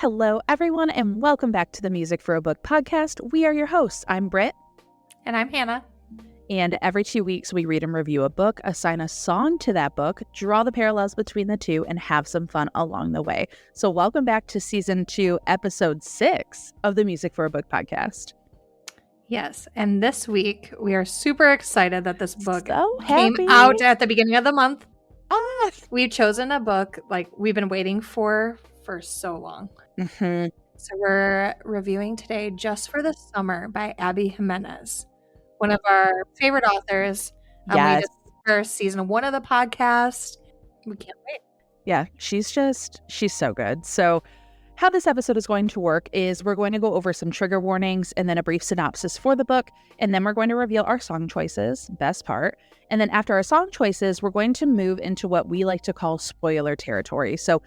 Hello, everyone, and welcome back to the Music for a Book podcast. We are your hosts. I'm Britt. And I'm Hannah. And every 2 weeks, we read and review a book, assign a song to that book, draw the parallels between the two, and have some fun along the way. So welcome back to Season 2, Episode 6 of the Music for a Book podcast. Yes, and this week, we are super excited that this book came out at the beginning of the month. We've chosen a book we've been waiting for so long. Mm-hmm. So we're reviewing today Just for the Summer by Abby Jimenez, one of our favorite authors. Yes. We just for season 1 of the podcast. We can't wait. Yeah, she's so good. So how this episode is going to work is we're going to go over some trigger warnings and then a brief synopsis for the book, and then we're going to reveal our song choices, best part. And then after our song choices, we're going to move into what we like to call spoiler territory. So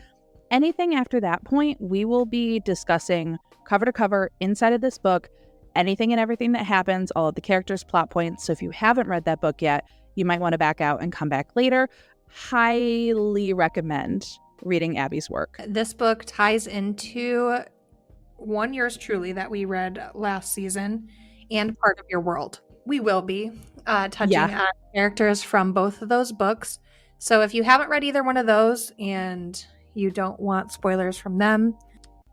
anything after that point, we will be discussing cover to cover inside of this book, anything and everything that happens, all of the characters' plot points. So if you haven't read that book yet, you might want to back out and come back later. Highly recommend reading Abby's work. This book ties into one yours truly that we read last season and Part of Your World. We will be touching on characters from both of those books. So if you haven't read either one of those and you don't want spoilers from them,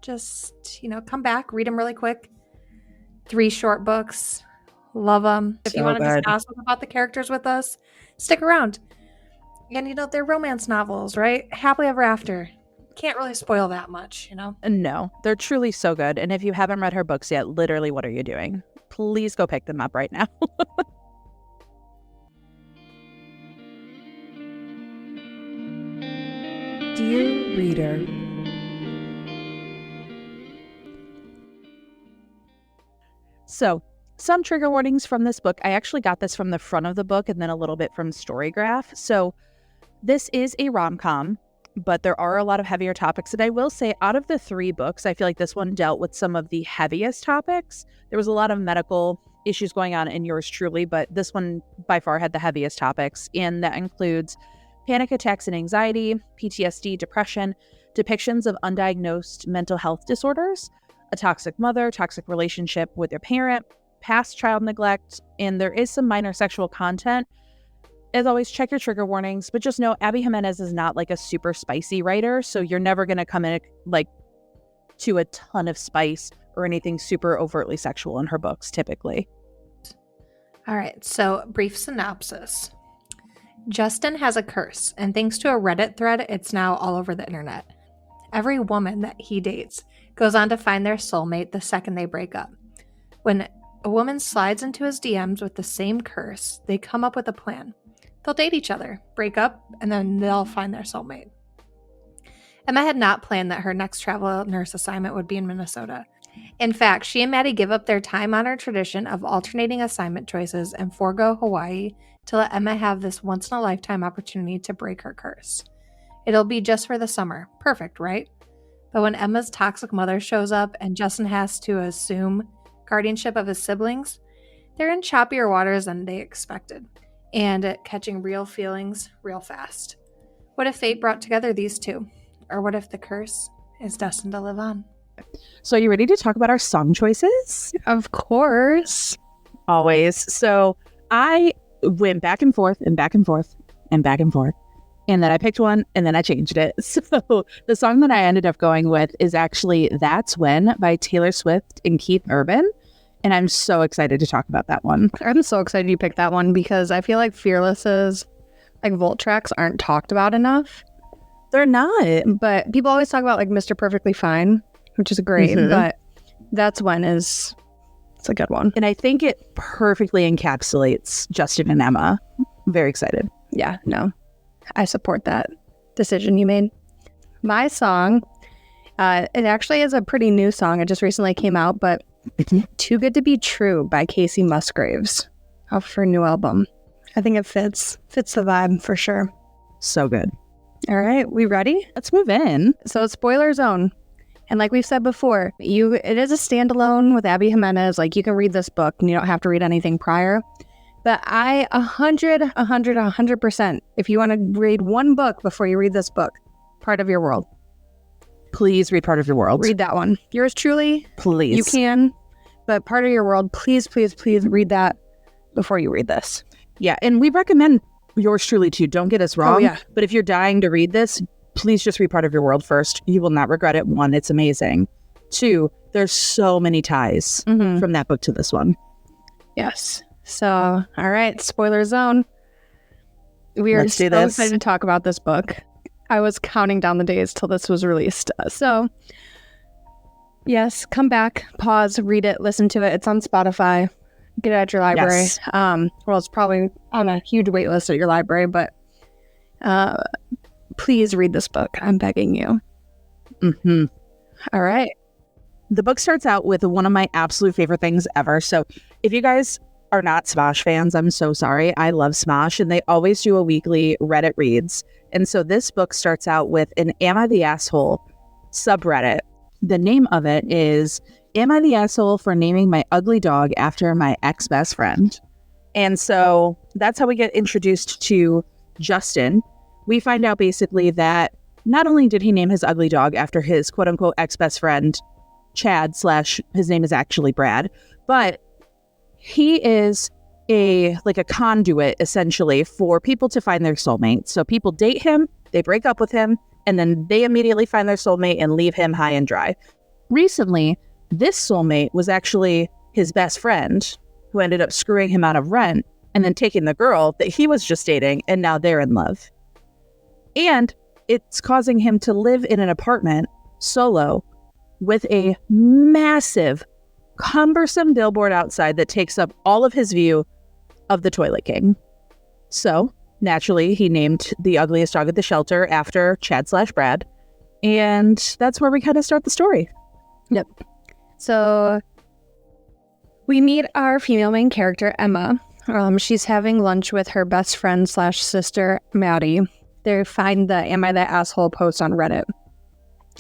just, come back, read them really quick. 3 short books. Love them. If you want to discuss about the characters with us, stick around. And, they're romance novels, right? Happily ever after. Can't really spoil that much, No, they're truly so good. And if you haven't read her books yet, literally, what are you doing? Please go pick them up right now. Dear reader, so some trigger warnings from this book. I actually got this from the front of the book and then a little bit from Storygraph. So this is a rom-com, but there are a lot of heavier topics. And I will say, out of the 3 books, I feel like this one dealt with some of the heaviest topics. There was a lot of medical issues going on in yours truly, but this one by far had the heaviest topics. And that includes panic attacks and anxiety, PTSD, depression, depictions of undiagnosed mental health disorders, a toxic mother, toxic relationship with your parent, past child neglect, and there is some minor sexual content. As always, check your trigger warnings, but just know Abby Jimenez is not a super spicy writer, so you're never going to come in to a ton of spice or anything super overtly sexual in her books, typically. All right, so brief synopsis. Justin has a curse, and thanks to a Reddit thread, it's now all over the internet. Every woman that he dates goes on to find their soulmate the second they break up. When a woman slides into his DMs with the same curse, they come up with a plan. They'll date each other, break up, and then they'll find their soulmate. Emma had not planned that her next travel nurse assignment would be in Minnesota. In fact, she and Maddie give up their time-honored tradition of alternating assignment choices and forego Hawaii to let Emma have this once-in-a-lifetime opportunity to break her curse. It'll be just for the summer. Perfect, right? But when Emma's toxic mother shows up and Justin has to assume guardianship of his siblings, they're in choppier waters than they expected, and catching real feelings real fast. What if fate brought together these two? Or what if the curse is destined to live on? So are you ready to talk about our song choices? Of course. Always. So I went back and forth and back and forth and back and forth. And then I picked one and then I changed it. So the song that I ended up going with is actually That's When by Taylor Swift and Keith Urban. And I'm so excited to talk about that one. I'm so excited you picked that one because I feel like Fearless's Volt tracks aren't talked about enough. They're not. But people always talk about Mr. Perfectly Fine, which is great. Mm-hmm. But That's When it's a good one. And I think it perfectly encapsulates Justin and Emma. Very excited. Yeah, no. I support that decision you made. My song, it actually is a pretty new song. It just recently came out, but Too Good to Be True by Casey Musgraves off her new album. I think it fits the vibe for sure. So good. All right, we ready? Let's move in. So it's spoiler zone. And like we've said before, it is a standalone with Abby Jimenez. You can read this book and you don't have to read anything prior. But I 100%, if you want to read one book before you read this book, Part of Your World. please read Part of Your World. Read that one. Yours truly. Please. You can, but Part of Your World, please, please, please read that before you read this. Yeah, and we recommend Yours truly too. Don't get us wrong. Oh, yeah. But if you're dying to read this, please just read Part of Your World first. You will not regret it. 1, it's amazing. 2, there's so many ties from that book to this one. Yes. So, all right, spoiler zone. We are Let's do so this. excited to talk about this book. I was counting down the days till this was released. So, yes, come back, pause, read it, listen to it. It's on Spotify. Get it at your library. Yes. Well, it's probably on a huge wait list at your library, but please read this book. I'm begging you. Mm-hmm. All right. The book starts out with one of my absolute favorite things ever. So if you guys are not Smosh fans, I'm so sorry. I love Smosh, and they always do a weekly Reddit reads. And so this book starts out with an Am I the Asshole subreddit. The name of it is Am I the Asshole for Naming My Ugly Dog After My Ex-Best Friend? And so that's how we get introduced to Justin. We find out basically that not only did he name his ugly dog after his quote-unquote ex-best friend, Chad / his name is actually Brad, but he is a conduit essentially for people to find their soulmate. So people date him, they break up with him, and then they immediately find their soulmate and leave him high and dry. Recently, this soulmate was actually his best friend who ended up screwing him out of rent and then taking the girl that he was just dating, and now they're in love. And it's causing him to live in an apartment solo with a massive, cumbersome billboard outside that takes up all of his view of the Toilet King. So, naturally, he named the ugliest dog at the shelter after Chad / Brad. And that's where we kind of start the story. Yep. So we meet our female main character, Emma. She's having lunch with her best friend / sister, Maddie. They find the Am I That Asshole post on Reddit.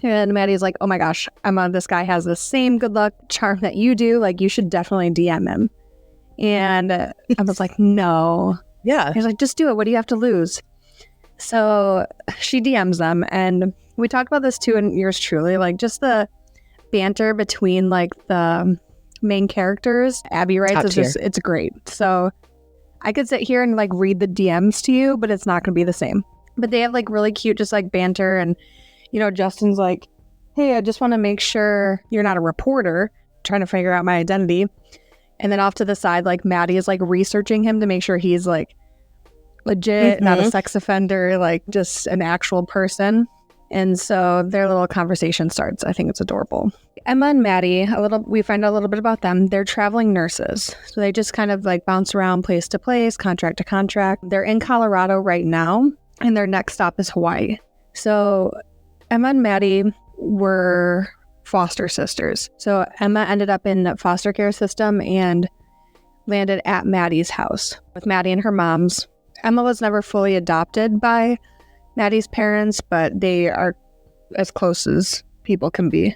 And Maddie's like, oh my gosh, Emma, this guy has the same good luck charm that you do. Like, you should definitely DM him. And Emma's like, no. Yeah. He's like, just do it. What do you have to lose? So she DMs them. And we talked about this too in Yours Truly, like just the banter between like the main characters. Abby writes, it's great. So I could sit here and like read the DMs to you, but it's not going to be the same. But they have like really cute just like banter. And, you know, Justin's like, hey, I just want to make sure you're not a reporter trying to figure out my identity. And then off to the side, like Maddie is like researching him to make sure he's like legit, not a sex offender, like just an actual person. And so their little conversation starts. I think it's adorable. Emma and Maddie, we find out a little bit about them. They're traveling nurses. So they just kind of like bounce around place to place, contract to contract. They're in Colorado right now, and their next stop is Hawaii. So Emma and Maddie were foster sisters. So Emma ended up in a foster care system and landed at Maddie's house with Maddie and her moms. Emma was never fully adopted by Maddie's parents, but they are as close as people can be.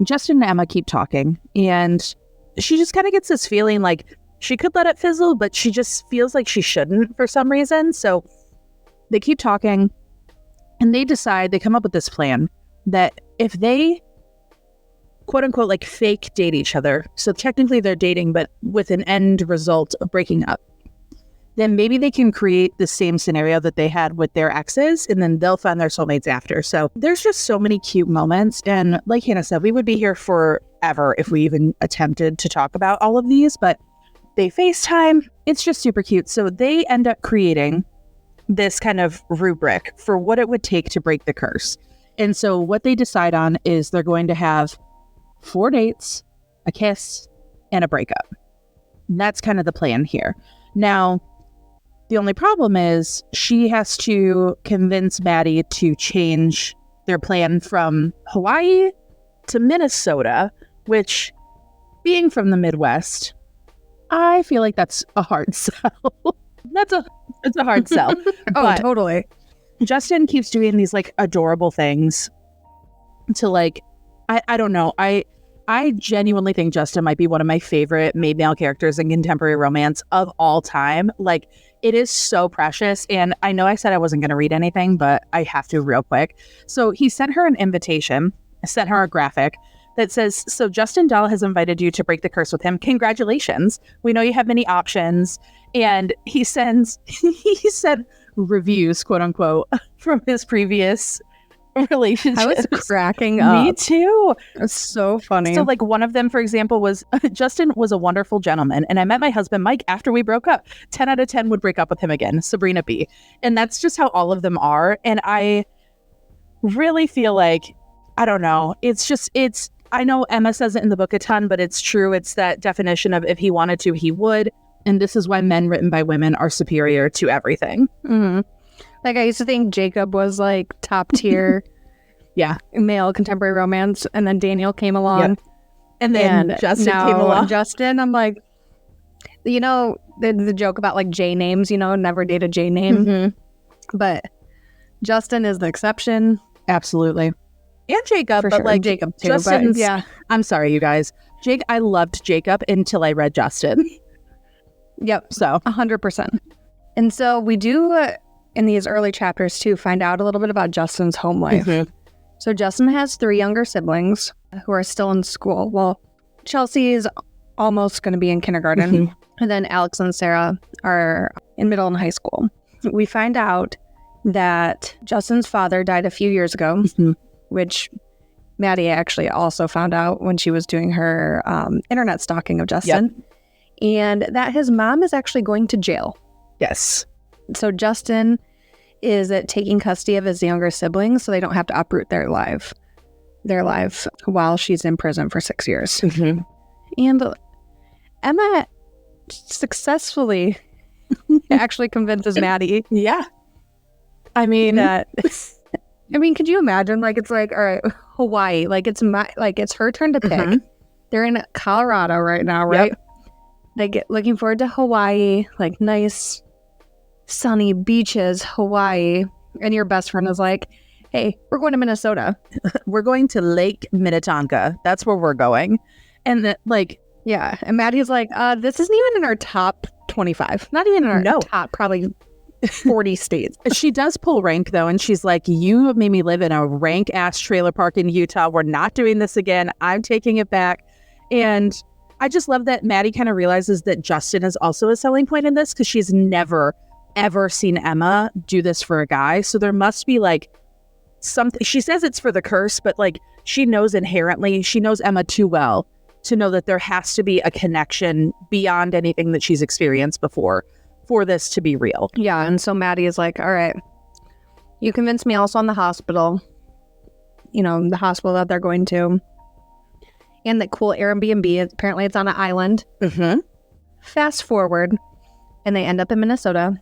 Justin and Emma keep talking, and she just kind of gets this feeling like she could let it fizzle, but she just feels like she shouldn't for some reason. So they keep talking, and they come up with this plan that if they quote unquote like fake date each other, so technically they're dating, but with an end result of breaking up, then maybe they can create the same scenario that they had with their exes, and then they'll find their soulmates after. So there's just so many cute moments. And like Hannah said, we would be here forever if we even attempted to talk about all of these, but they FaceTime. It's just super cute. So they end up creating this kind of rubric for what it would take to break the curse. And so what they decide on is they're going to have 4 dates, a kiss, and a breakup. And that's kind of the plan here. Now, the only problem is she has to convince Maddie to change their plan from Hawaii to Minnesota, which, being from the Midwest, I feel like that's a hard sell. It's a hard sell. Oh, totally. Justin keeps doing these like adorable things to like, I don't know. I genuinely think Justin might be one of my favorite male characters in contemporary romance of all time. Like, it is so precious. And I know I said I wasn't going to read anything, but I have to real quick. So he sent her an invitation sent her a graphic that says, so Justin Dahl has invited you to break the curse with him. Congratulations. We know you have many options. And he said reviews, quote unquote, from his previous relationship. I was cracking up. Me too. It's so funny. So like one of them, for example, was Justin was a wonderful gentleman. And I met my husband, Mike, after we broke up. 10 out of 10 would break up with him again. Sabrina B. And that's just how all of them are. And I really feel like, I don't know. I know Emma says it in the book a ton, but it's true. It's that definition of if he wanted to, he would. And this is why men written by women are superior to everything. Mm-hmm. Like, I used to think Jacob was like top tier male contemporary romance. And then Daniel came along. Yep. And then Justin came along. Justin, I'm like, you know, the joke about like J names, you know, never date a J name. Mm-hmm. But Justin is the exception. Absolutely. And Jacob, For but sure. like Jacob too. Justin's, But yeah. I'm sorry, you guys. I loved Jacob until I read Justin. Yep. So 100%. And so we do in these early chapters too find out a little bit about Justin's home life. Mm-hmm. So Justin has 3 younger siblings who are still in school. Well, Chelsea is almost going to be in kindergarten. Mm-hmm. And then Alex and Sarah are in middle and high school. We find out that Justin's father died a few years ago, Mm-hmm. which Maddie actually also found out when she was doing her internet stalking of Justin. Yep. And that his mom is actually going to jail. Yes. So Justin is taking custody of his younger siblings so they don't have to uproot their life while she's in prison for 6 years. Mm-hmm. And Emma successfully actually convinces Maddie Yeah. I mean, that could you imagine? Like, it's like, all right, Hawaii, like it's her turn to pick. Mm-hmm. They're in Colorado right now, right? Yep. They get looking forward to Hawaii, like nice sunny beaches, Hawaii, and your best friend is like, hey, we're going to Minnesota. We're going to Lake Minnetonka. That's where we're going. And that, like, Yeah. And Maddie's like, this isn't even in our top 25. Not even in our top probably 40 states. she does pull rank though, and she's like, you made me live in a rank ass trailer park in Utah. We're not doing this again. I'm taking it back. And I just love that Maddie kind of realizes that Justin is also a selling point in this, because she's never ever seen Emma do this for a guy. So there must be like something. She says it's for the curse, but like she knows Emma too well to know that there has to be a connection beyond anything that she's experienced before for this to be real. Yeah. And so Maddie is like, all right, you convinced me also on the hospital, the hospital that they're going to. And that cool Airbnb, apparently it's on an island. Mm-hmm. Fast forward, and they end up in Minnesota.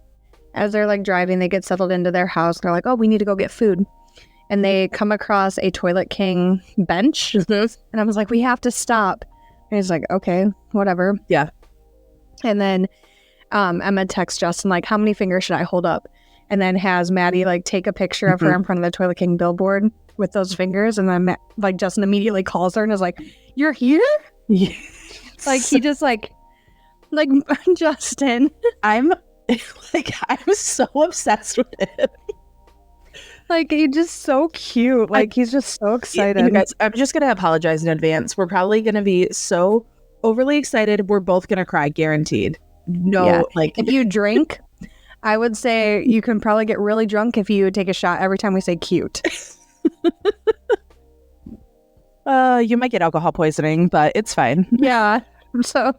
As they're like driving, they get settled into their house. They're like, oh, we need to go get food. And they come across a Toilet King bench. Mm-hmm. And I was like, we have to stop. And he's like, okay, whatever. Yeah. And then Emma texts Justin, like, how many fingers should I hold up? And then has Maddie like take a picture of her in front of the Toilet King billboard with those fingers. And then like Justin immediately calls her and is like, you're here? Yeah. Like he just like Justin. I'm so obsessed with it. Like he's just so cute. Like he's just so excited. You guys, I'm just gonna apologize in advance. We're probably gonna be so overly excited. We're both gonna cry, guaranteed. No, Yeah. like If you drink, I would say you can probably get really drunk if you take a shot every time we say cute. you might get alcohol poisoning, but it's fine. Yeah. So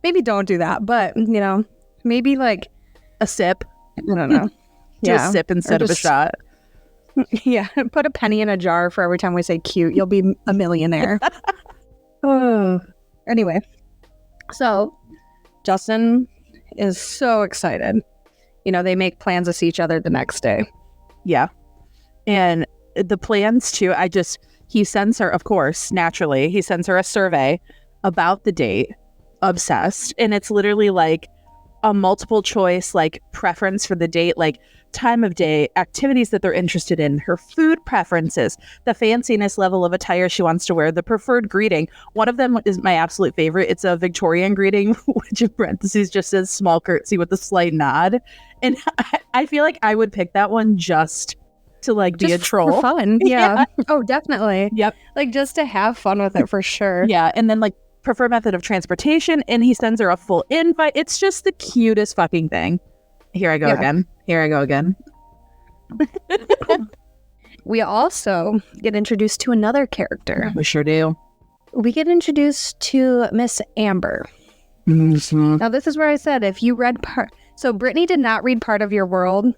maybe don't do that. But, maybe like, A sip. I don't know. Do a sip instead of a just- shot. Yeah. Put a penny in a jar for every time we say cute. You'll be a millionaire. Oh. Anyway. So Justin is so excited. They make plans to see each other the next day. Yeah. And the plans too, he sends her, of course, naturally, he sends her a survey about the date, obsessed. And it's literally like a multiple choice, like preference for the date, like time of day, activities that they're interested in, her food preferences, the fanciness level of attire she wants to wear, the preferred greeting. One of them is my absolute favorite. It's a Victorian greeting, which in parentheses just says small curtsy with a slight nod. And I feel like I would pick that one just to like be a Just troll. for fun. Yeah. Oh, definitely. Yep. Like just to have fun with it for sure. Yeah. And then like preferred method of transportation, and he sends her a full invite. It's just the cutest fucking thing. Here I go again. Here I go again. We also get introduced to another character. We sure do. We get introduced to Miss Amber. Mm-hmm. Now, this is where I said if you read part... So, Brittany did not read Part of Your World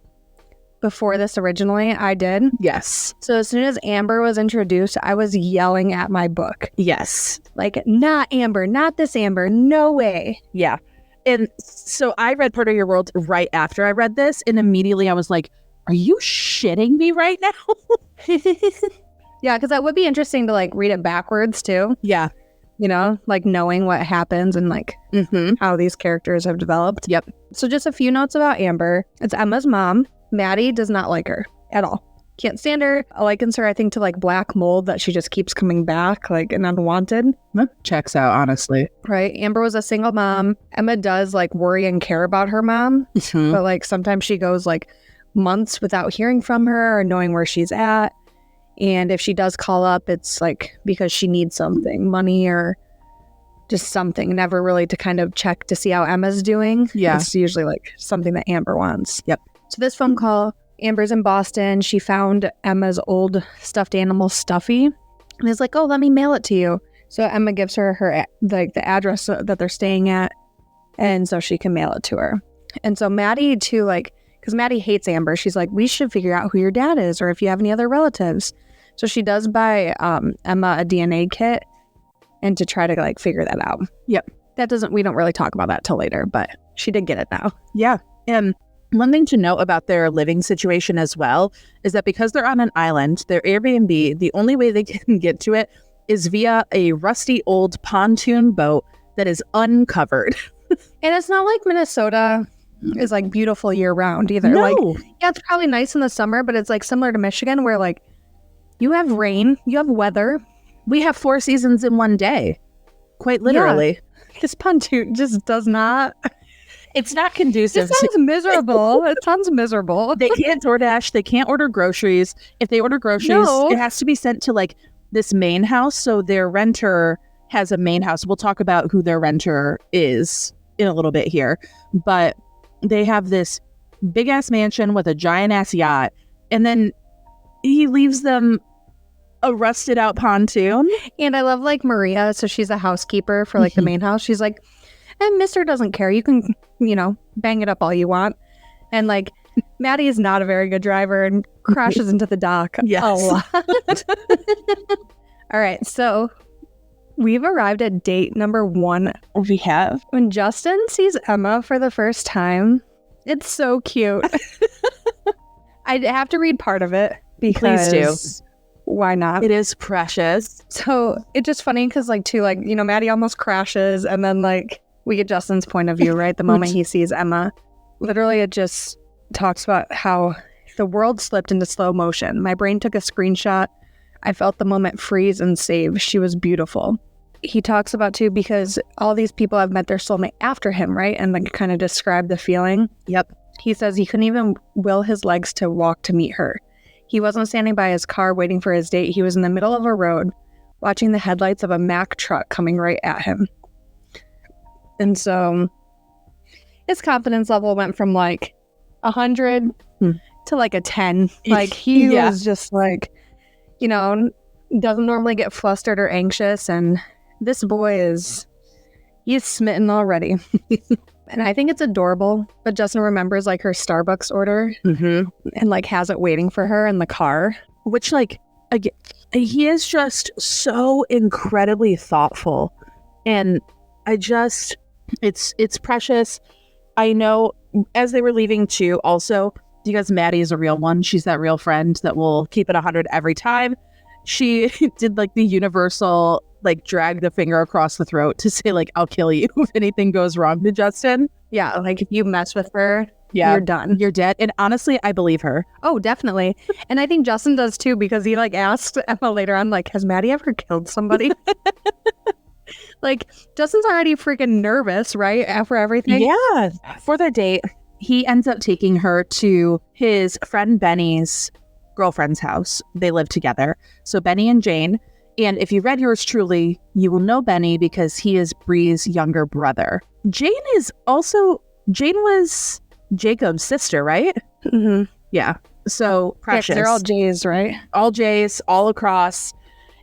before this originally. I did. Yes. So, as soon as Amber was introduced, I was yelling at my book. Yes. Like, not Amber, not this Amber, no way. Yeah. And so I read Part of Your World right after I read this, and immediately I was like, are you shitting me right now? Yeah, because that would be interesting to, like, read it backwards, too. Yeah. You know, like, knowing what happens and, like, how these characters have developed. Yep. So just a few notes about Amber. It's Emma's mom. Maddie does not like her at all. Can't stand her. Likens her, I think, to, like, black mold that she just keeps coming back, like, and unwanted. That checks out, honestly. Right? Amber was a single mom. Emma does, like, worry and care about her mom. But, like, sometimes she goes, like, months without hearing from her or knowing where she's at. And if she does call up, it's like because she needs something, money or just something, never really to kind of check to see how Emma's doing. Yeah. It's usually like something that Amber wants. Yep. So this phone call, Amber's in Boston. She found Emma's old stuffed animal Stuffy and is like, oh, let me mail it to you. So Emma gives her like the address that they're staying at. And so she can mail it to her. And so Maddie too, like, because Maddie hates Amber. She's like, we should figure out who your dad is or if you have any other relatives. So she does buy Emma a DNA kit and to try to like figure that out. Yep. We don't really talk about that till later, but she did get it now. Yeah. And one thing to note about their living situation as well is that because they're on an island, their Airbnb, the only way they can get to it is via a rusty old pontoon boat that is uncovered. And it's not like Minnesota is like beautiful year round either. No. Like, yeah, it's probably nice in the summer, but it's like similar to Michigan where like you have rain, you have weather. We have 4 seasons in one day. Quite literally. Yeah. This pontoon just does not. It's not conducive. It sounds miserable. It sounds miserable. They can't DoorDash. They can't order groceries. If they order groceries, it has to be sent to like this main house. So their renter has a main house. We'll talk about who their renter is in a little bit here. But they have this big ass mansion with a giant ass yacht. And then he leaves them a rusted out pontoon. And I love like Maria. So she's a housekeeper for like the main house. She's like, and Mr. doesn't care. You can, you know, bang it up all you want. And like Maddie is not a very good driver and crashes into the dock a lot. All right. So we've arrived at date number 1. We have. When Justin sees Emma for the first time, it's so cute. I'd have to read part of it because Please do. Why not? It is precious. So it's just funny because like too, like, you know, Maddie almost crashes and then like we get Justin's point of view, right? The moment he sees Emma. Literally, it just talks about how the world slipped into slow motion. My brain took a screenshot. I felt the moment freeze and save. She was beautiful. He talks about too, because all these people have met their soulmate after him, right? And like kind of describe the feeling. Yep. He says he couldn't even will his legs to walk to meet her. He wasn't standing by his car waiting for his date. He was in the middle of a road watching the headlights of a Mack truck coming right at him. And so his confidence level went from like 100 to like a 10. Like he was just like, you know, doesn't normally get flustered or anxious. And this boy he's smitten already. And I think it's adorable. But Justin remembers like her Starbucks order and like has it waiting for her in the car. Which like, again, he is just so incredibly thoughtful. And I just, it's precious. I know as they were leaving too, also, because Maddie is a real one. She's that real friend that will keep it 100 every time. She did like the universal, like drag the finger across the throat to say like, I'll kill you if anything goes wrong to Justin. Yeah, like if you mess with her, you're done. You're dead. And honestly, I believe her. Oh, definitely. And I think Justin does too, because he like asks Emma later on, like, has Maddie ever killed somebody? Like, Justin's already freaking nervous, right? After everything. Yeah. For their date, he ends up taking her to his friend Benny's girlfriend's house. They live together. So Benny and Jane. And if you read yours truly, you will know Benny because he is Bree's younger brother. Jane was Jacob's sister, right? Mm-hmm. Yeah. So Precious. Yeah, they're all J's, right? All J's, all across.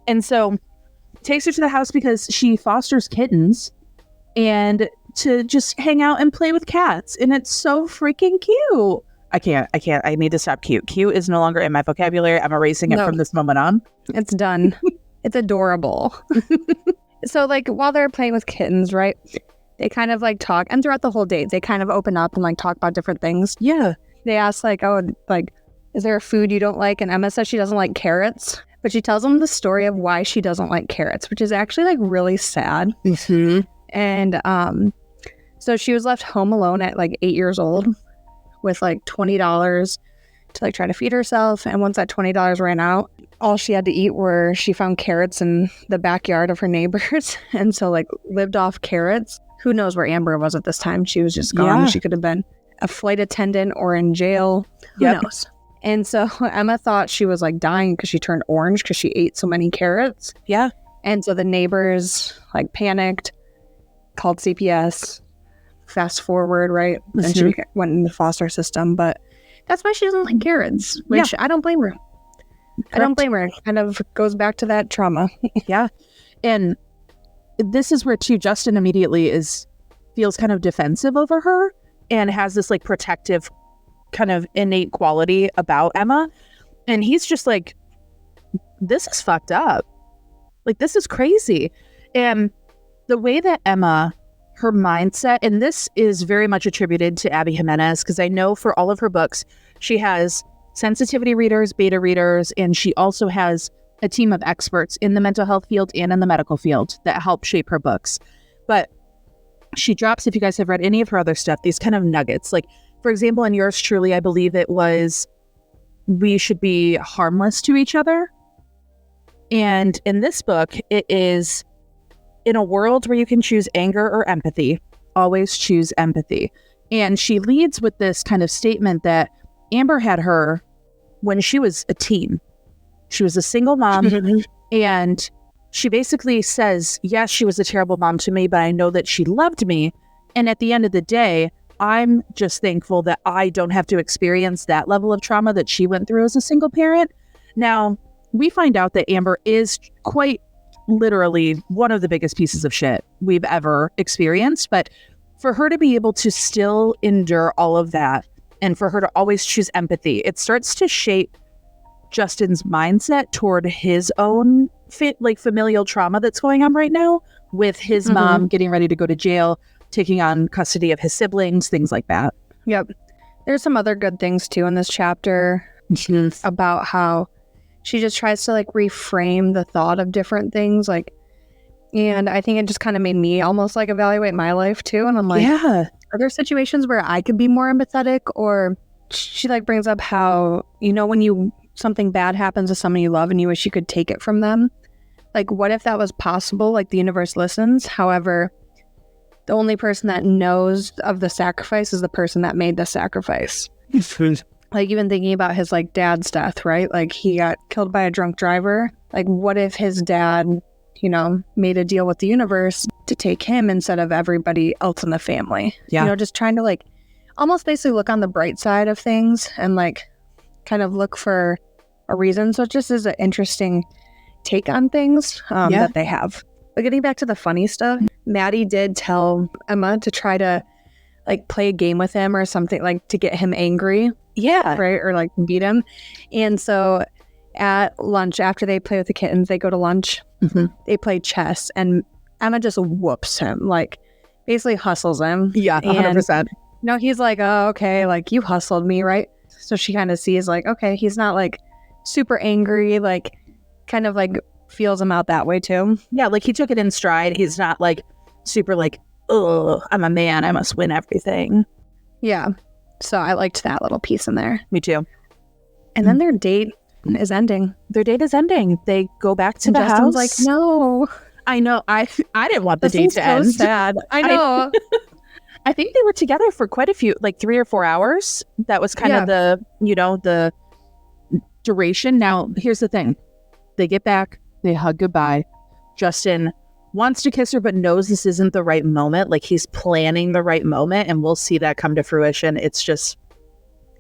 And so takes her to the house because she fosters kittens and to just hang out and play with cats. And it's so freaking cute. I can't. I need to stop cute. Cute is no longer in my vocabulary. I'm erasing it from this moment on. It's done. It's adorable. So like while they're playing with kittens, right? They kind of like talk, and throughout the whole date, they kind of open up and like talk about different things. Yeah. They ask like, oh, like, is there a food you don't like? And Emma says she doesn't like carrots, but she tells them the story of why she doesn't like carrots, which is actually like really sad. Mm-hmm. And so she was left home alone at like 8 years old with like $20 to like try to feed herself. And once that $20 ran out, all she had to eat were, she found carrots in the backyard of her neighbors. And so like lived off carrots. Who knows where Amber was at this time? She was just gone. Yeah. She could have been a flight attendant or in jail. Who knows? And so Emma thought she was like dying because she turned orange because she ate so many carrots. Yeah. And so the neighbors like panicked, called CPS. Fast forward, right? Mm-hmm. And she went in the foster system. But that's why she doesn't like carrots, which I don't blame her. Correct. I don't blame her. It kind of goes back to that trauma. Yeah. And this is where too Justin immediately feels kind of defensive over her and has this like protective kind of innate quality about Emma. And he's just like, this is fucked up. Like, this is crazy. And the way that Emma, her mindset, and this is very much attributed to Abby Jimenez, because I know for all of her books, she has sensitivity readers, beta readers, and she also has a team of experts in the mental health field and in the medical field that help shape her books. But she drops, if you guys have read any of her other stuff, these kind of nuggets. Like, for example, in yours truly, I believe it was, we should be harmless to each other. And in this book, it is, in a world where you can choose anger or empathy, always choose empathy. And she leads with this kind of statement that Amber had her when she was a teen. She was a single mom, and she basically says, yes, she was a terrible mom to me, but I know that she loved me. And at the end of the day, I'm just thankful that I don't have to experience that level of trauma that she went through as a single parent. Now, we find out that Amber is quite literally one of the biggest pieces of shit we've ever experienced. But for her to be able to still endure all of that, and for her to always choose empathy, it starts to shape Justin's mindset toward his own familial trauma that's going on right now with his mom getting ready to go to jail, taking on custody of his siblings, things like that. Yep. There's some other good things too in this chapter about how she just tries to like reframe the thought of different things. Like, and I think it just kind of made me almost like evaluate my life too. And I'm like, yeah, are there situations where I could be more empathetic? Or she like brings up how, you know, when something bad happens to someone you love and you wish you could take it from them. Like, what if that was possible? Like, the universe listens. However, the only person that knows of the sacrifice is the person that made the sacrifice. Like, even thinking about his like dad's death, right? Like, he got killed by a drunk driver. Like, what if his dad, you know, made a deal with the universe to take him instead of everybody else in the family? Yeah. You know, just trying to like almost basically look on the bright side of things and like kind of look for a reason. So it just is an interesting take on things that they have. But getting back to the funny stuff, Maddie did tell Emma to try to like play a game with him or something, like to get him angry. Yeah. Right. Or like beat him. And so at lunch, after they play with the kittens, they go to lunch. They play chess and Emma just whoops him, like basically hustles him. Yeah, 100%. No, he's like, oh, okay, like you hustled me, right? So she kind of sees like, okay, he's not like super angry, like kind of like feels him out that way too. Yeah, like he took it in stride. He's not like super like, oh, I'm a man, I must win everything. Yeah. So I liked that little piece in there. Me too. And then their date is ending. Their date is ending. They go back to the Justin's house. like, no. I know. I didn't want the date to end. So sad. I know. I think they were together for quite a few, like 3 or 4 hours. That was kind of the, you know, the duration. Now, here's the thing. They get back, they hug goodbye. Justin wants to kiss her, but knows this isn't the right moment. Like, he's planning the right moment, and we'll see that come to fruition. It's just,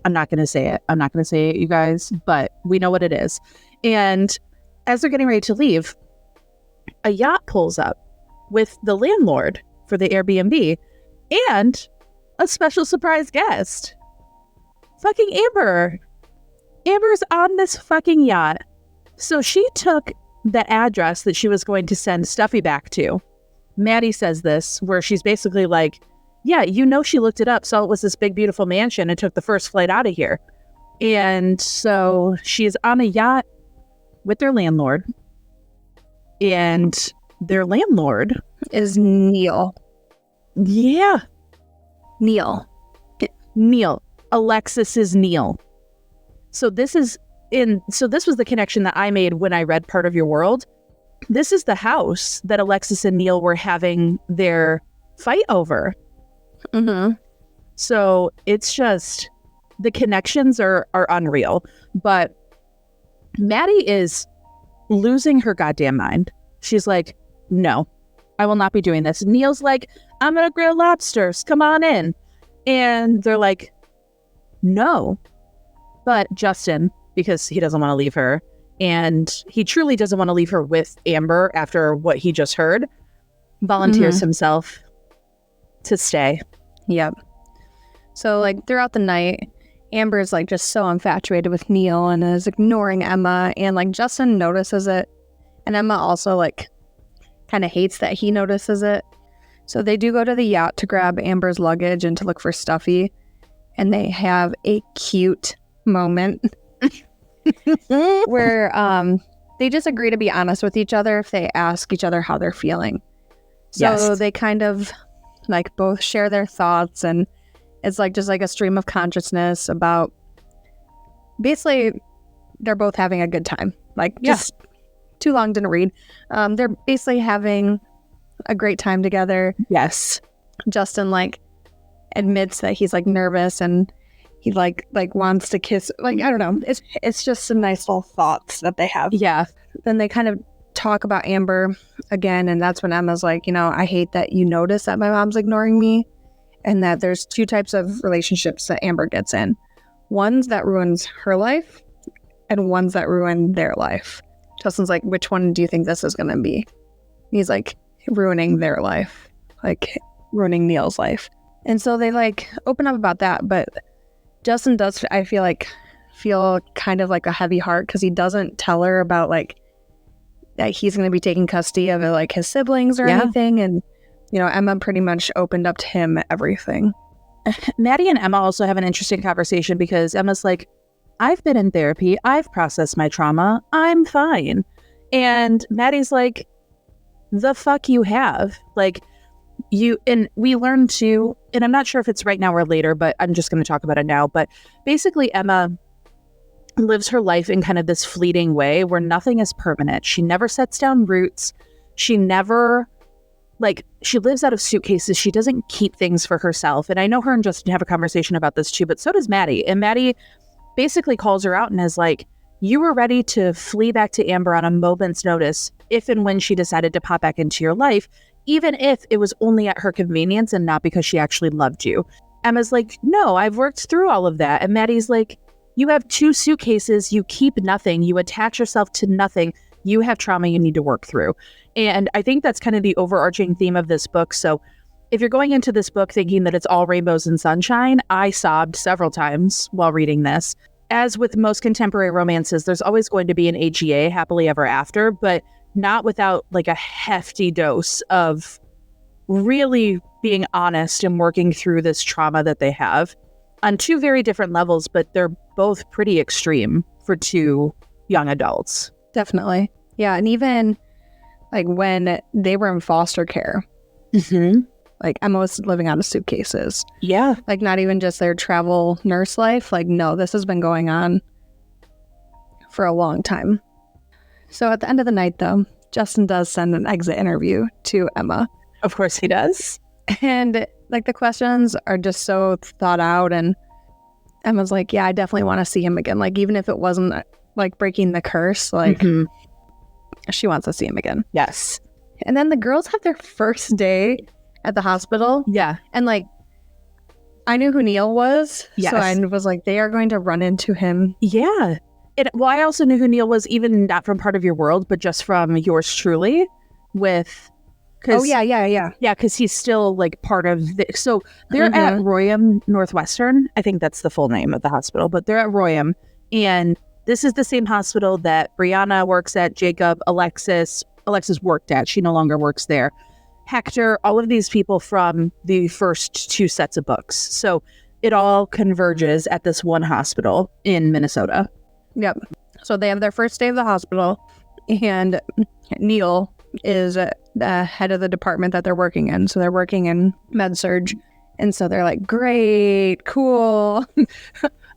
I'm not going to say it. I'm not going to say it, you guys, but we know what it is. And as they're getting ready to leave, a yacht pulls up with the landlord for the Airbnb and a special surprise guest. Fucking Amber. Amber's on this fucking yacht. So she took the address that she was going to send Stuffy back to. Maddie says this, where she's basically like, yeah, you know, she looked it up, saw it was this big, beautiful mansion, and took the first flight out of here. And so she is on a yacht with their landlord. And their landlord Is Neil. Yeah. Neil. Neil. Alexis is Neil. So this was the connection that I made when I read Part of Your World. This is the house that Alexis and Neil were having their fight over. Mm-hmm. So it's just, the connections are unreal. But Maddie is losing her goddamn mind. She's like, no, I will not be doing this. Neil's like, I'm going to grill lobsters. Come on in. And they're like, no. But Justin, because he doesn't want to leave her, and he truly doesn't want to leave her with Amber after what he just heard, volunteers himself to stay. Yep. So, like, throughout the night, Amber's, like, just so infatuated with Neil and is ignoring Emma. And, like, Justin notices it. And Emma also, like, kind of hates that he notices it. So they do go to the yacht to grab Amber's luggage and to look for Stuffy. And they have a cute moment where they just agree to be honest with each other if they ask each other how they're feeling. So they kind of, like, both share their thoughts, and it's like just like a stream of consciousness about, basically, they're both having a good time. Like, just too long, didn't read. They're basically having a great time together. Yes. Justin, like, admits that he's, like, nervous, and he like wants to kiss. Like, I don't know. It's just some nice little thoughts that they have. Yeah. Then they kind of talk about Amber again, and that's when Emma's like, you know, I hate that you notice that my mom's ignoring me, and that there's two types of relationships that Amber gets in. Ones that ruins her life, and ones that ruin their life. Justin's like, which one do you think this is going to be? He's like, ruining their life. Like, ruining Neil's life. And so they, like, open up about that, but Justin does, I feel kind of like a heavy heart, because he doesn't tell her about, like, that he's going to be taking custody of, like, his siblings or anything. And, you know, Emma pretty much opened up to him everything. Maddie and Emma also have an interesting conversation, because Emma's like, I've been in therapy. I've processed my trauma. I'm fine. And Maddie's like, the fuck you have. Like, and we learned too, and I'm not sure if it's right now or later, but I'm just going to talk about it now. But basically, Emma lives her life in kind of this fleeting way where nothing is permanent. She never sets down roots. She never, like, she lives out of suitcases. She doesn't keep things for herself. And I know her and Justin have a conversation about this too, but so does Maddie. And Maddie basically calls her out and is like, you were ready to flee back to Amber on a moment's notice if and when she decided to pop back into your life, even if it was only at her convenience and not because she actually loved you. Emma's like, no, I've worked through all of that. And Maddie's like, you have two suitcases, you keep nothing, you attach yourself to nothing, you have trauma you need to work through. And I think that's kind of the overarching theme of this book. So if you're going into this book thinking that it's all rainbows and sunshine, I sobbed several times while reading this. As with most contemporary romances, there's always going to be an AGA, happily ever after, but not without, like, a hefty dose of really being honest and working through this trauma that they have on two very different levels, but they're both pretty extreme for two young adults. Definitely. Yeah. And even, like, when they were in foster care, like, Emma was living out of suitcases. Yeah. Like, not even just their travel nurse life. Like, no, this has been going on for a long time. So at the end of the night, though, Justin does send an exit interview to Emma. Of course he does. And, like, the questions are just so thought out. And Emma's like, yeah, I definitely want to see him again. Like, even if it wasn't like breaking the curse. Like Mhm. she wants to see him again. Yes. And then the girls have their first day at the hospital. Yeah. And like, I knew who Neil was. Yes. So I was like, they are going to run into him. Yeah. Well, I also knew who Neil was, even not from Part of Your World, but just from Yours Truly with... Oh, yeah. Yeah, because he's still like part of the... So they're at Royam Northwestern. I think that's the full name of the hospital, but they're at Royam. And this is the same hospital that Brianna works at, Jacob, Alexis worked at. She no longer works there. Hector, all of these people from the first 2 sets of books. So it all converges at this one hospital in Minnesota. Yep. So they have their first day of the hospital, and Neil is the head of the department that they're working in. So they're working in med-surg. And so they're like, great, cool,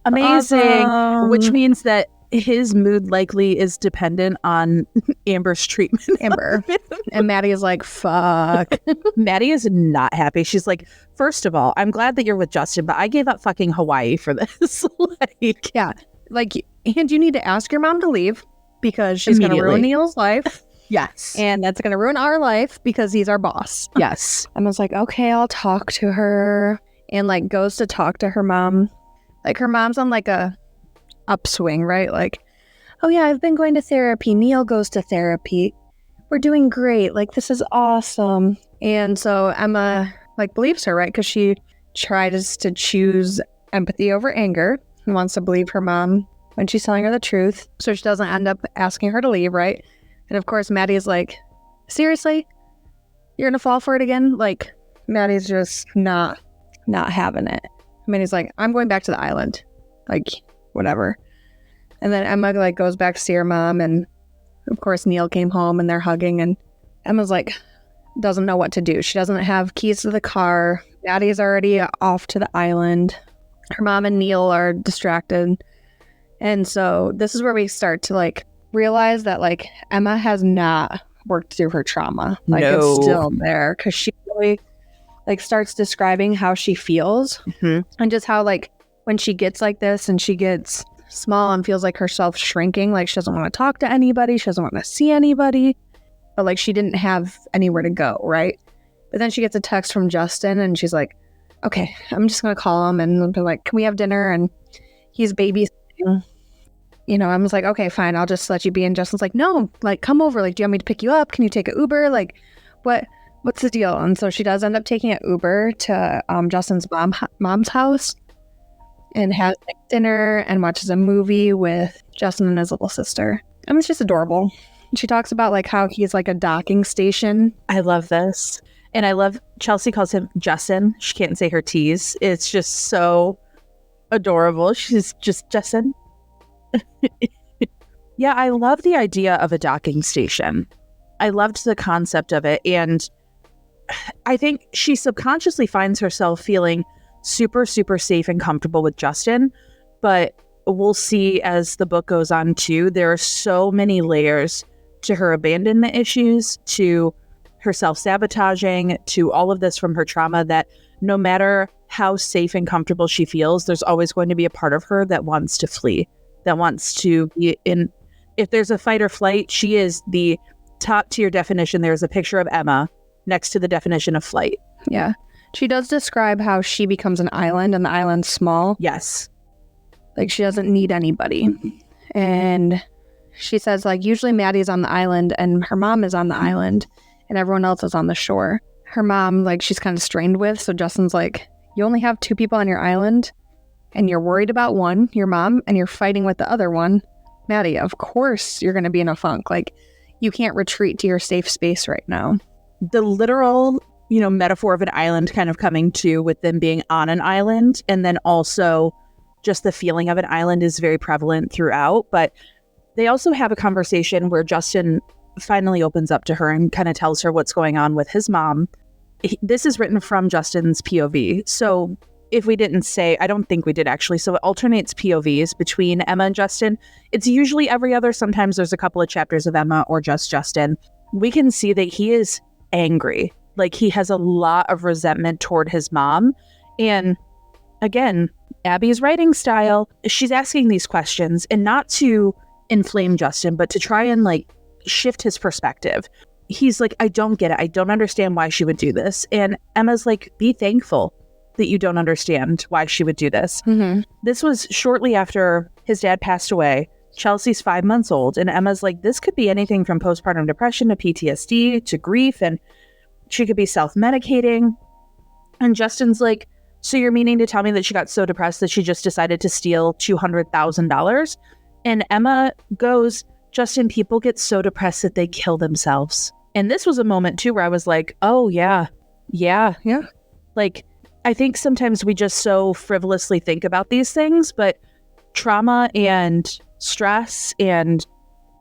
amazing. Awesome. Which means that his mood likely is dependent on Amber's treatment. Amber. And Maddie is like, fuck. Maddie is not happy. She's like, first of all, I'm glad that you're with Justin, but I gave up fucking Hawaii for this. Like, yeah. Like, and you need to ask your mom to leave because she's going to ruin Neil's life. Yes. And that's going to ruin our life because he's our boss. Yes. And I was like, okay, I'll talk to her. And like goes to talk to her mom. Like her mom's on like a upswing, right? Like, oh yeah, I've been going to therapy. Neil goes to therapy. We're doing great. Like, this is awesome. And so Emma like believes her, right? Because she tries to choose empathy over anger and wants to believe her mom when she's telling her the truth. So she doesn't end up asking her to leave, right? And of course, Maddie's like, seriously? You're gonna fall for it again? Like, Maddie's just not having it. I mean, he's like, I'm going back to the island. Like, whatever. And then Emma like goes back to see her mom, and of course Neil came home and they're hugging, and Emma's like doesn't know what to do. She doesn't have keys to the car. Maddie's already off to the island. Her mom and Neil are distracted. And so this is where we start to like realize that like Emma has not worked through her trauma. Like it's still there, because she really like starts describing how she feels and just how like when she gets like this and she gets small and feels like herself shrinking, like she doesn't want to talk to anybody, she doesn't want to see anybody, but like she didn't have anywhere to go, right? But then she gets a text from Justin and she's like, okay, I'm just gonna call him and be like, can we have dinner? And he's babysitting. You know, I was like, okay, fine, I'll just let you be. And Justin's like, no, like, come over. Like, do you want me to pick you up? Can you take an Uber? Like, what's the deal? And so she does end up taking an Uber to Justin's mom's house and has like, dinner and watches a movie with Justin and his little sister. And it's just adorable. She talks about like how he's like a docking station. I love this. And I love Chelsea calls him Justin. She can't say her T's. It's just so adorable. She's just Justin. Yeah, I love the idea of a docking station. I loved the concept of it. And I think she subconsciously finds herself feeling super, super safe and comfortable with Justin. But we'll see as the book goes on too, there are so many layers to her abandonment issues, to her self-sabotaging, to all of this from her trauma, that no matter how safe and comfortable she feels, there's always going to be a part of her that wants to flee, that wants to be in. If there's a fight or flight, she is the top tier definition. There's a picture of Emma next to the definition of flight. Yeah. She does describe how she becomes an island and the island's small. Yes. Like she doesn't need anybody. And she says like usually Maddie's on the island and her mom is on the island and everyone else is on the shore. Her mom, like she's kind of strained with. So Justin's like, you only have 2 people on your island and you're worried about one, your mom, and you're fighting with the other one, Maddie. Of course you're going to be in a funk. Like you can't retreat to your safe space right now. The literal, metaphor of an island kind of coming to with them being on an island, and then also just the feeling of an island is very prevalent throughout. But they also have a conversation where Justin finally opens up to her and kind of tells her what's going on with his mom. This is written from Justin's POV. So if we didn't say, I don't think we did actually. So it alternates POVs between Emma and Justin. It's usually every other. Sometimes there's a couple of chapters of Emma or just Justin. We can see that he is angry. Like he has a lot of resentment toward his mom. And again, Abby's writing style, she's asking these questions and not to inflame Justin, but to try and like shift his perspective. He's like, I don't get it. I don't understand why she would do this. And Emma's like, be thankful that you don't understand why she would do this. Mm-hmm. This was shortly after his dad passed away. Chelsea's 5 months old. And Emma's like, this could be anything from postpartum depression to PTSD to grief. And she could be self-medicating. And Justin's like, so you're meaning to tell me that she got so depressed that she just decided to steal $200,000? And Emma goes, Justin, people get so depressed that they kill themselves. And this was a moment too where I was like, oh yeah. Like, I think sometimes we just so frivolously think about these things, but trauma and stress and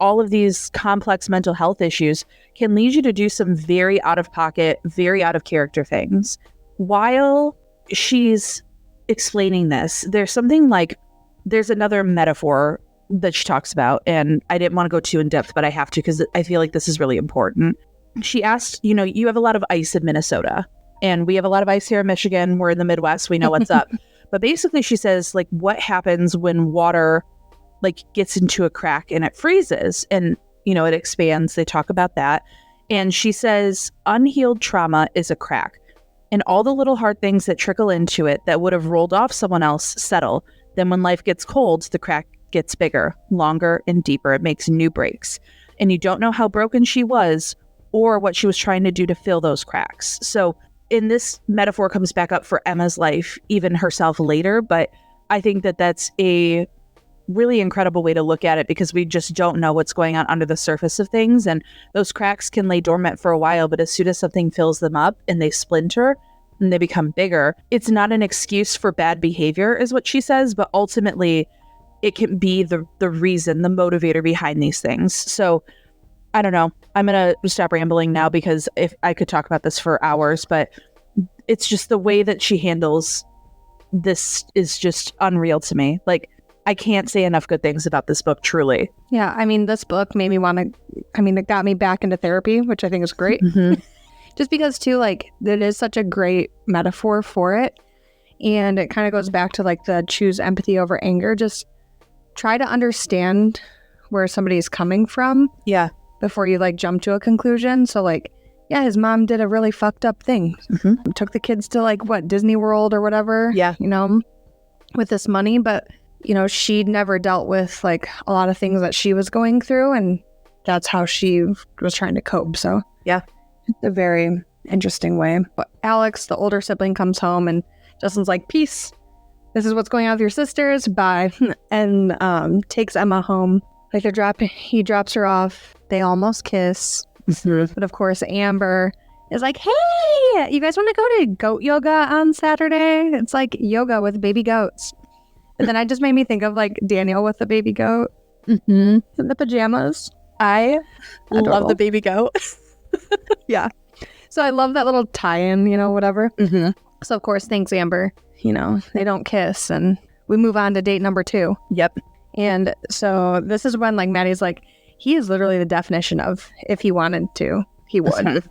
all of these complex mental health issues can lead you to do some very out of pocket, very out of character things. While she's explaining this, there's something like, there's another metaphor that she talks about, and I didn't want to go too in depth, but I have to because I feel like this is really important. She asked, you know, you have a lot of ice in Minnesota, and we have a lot of ice here in Michigan. We're in the Midwest. We know what's up. But basically she says, like, what happens when water like gets into a crack and it freezes and, you know, it expands. They talk about that. And she says, unhealed trauma is a crack. And all the little hard things that trickle into it that would have rolled off someone else settle. Then when life gets cold, the crack gets bigger, longer, and deeper. It makes new breaks. And you don't know how broken she was or what she was trying to do to fill those cracks. So in this metaphor comes back up for Emma's life, even herself later. But I think that that's a really incredible way to look at it because we just don't know what's going on under the surface of things. And those cracks can lay dormant for a while, but as soon as something fills them up and they splinter and they become bigger, it's not an excuse for bad behavior is what she says, but ultimately it can be the reason, the motivator behind these things. So I don't know. I'm going to stop rambling now because if I could talk about this for hours, but it's just the way that she handles this is just unreal to me. Like, I can't say enough good things about this book, truly. Yeah, I mean, this book made me want to, it got me back into therapy, which I think is great. Mm-hmm. Just because, too, like, it is such a great metaphor for it. And it kind of goes back to, like, the choose empathy over anger. Just try to understand where somebody's coming from. Yeah. Before you, like, jump to a conclusion. So, like, yeah, his mom did a really fucked up thing. Mm-hmm. Took the kids to, like, what, Disney World or whatever. Yeah. You know, with this money. But you know, she'd never dealt with like a lot of things that she was going through, and that's how she was trying to cope. So yeah, it's a very interesting way. But Alex, the older sibling, comes home and Justin's like, peace, this is what's going on with your sisters, bye. And takes Emma home. Like he drops her off, they almost kiss. Mm-hmm. But of course Amber is like, hey, you guys want to go to goat yoga on Saturday? It's like yoga with baby goats. And then it just made me think of like Daniel with the baby goat in the pajamas. I love the baby goat. Yeah. So I love that little tie-in, you know, whatever. Mm-hmm. So of course, thanks Amber. You know, they don't kiss and we move on to date number 2. Yep. And so this is when like Maddie's like, he is literally the definition of if he wanted to, he would.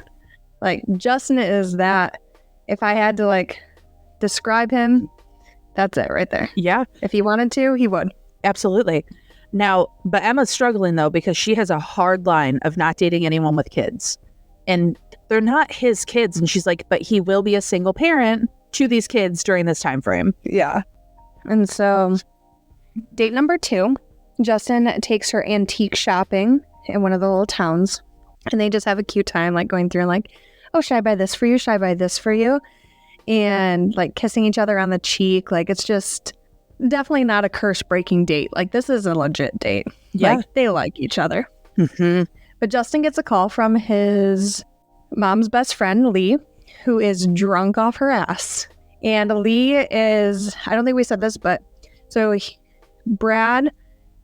Like Justin is that. If I had to like describe him, that's it right there. Yeah. If he wanted to, he would. Absolutely. Now, but Emma's struggling though, because she has a hard line of not dating anyone with kids. And they're not his kids. And she's like, but he will be a single parent to these kids during this time frame. Yeah. And so date number 2, Justin takes her antique shopping in one of the little towns. And they just have a cute time, like going through and like, oh, should I buy this for you? Should I buy this for you? And like kissing each other on the cheek. Like it's just definitely not a curse breaking date. Like this is a legit date. Yeah. Like they like each other. Mm-hmm. But Justin gets a call from his mom's best friend, Lee, who is drunk off her ass. And Lee is, I don't think we said this, but so Brad,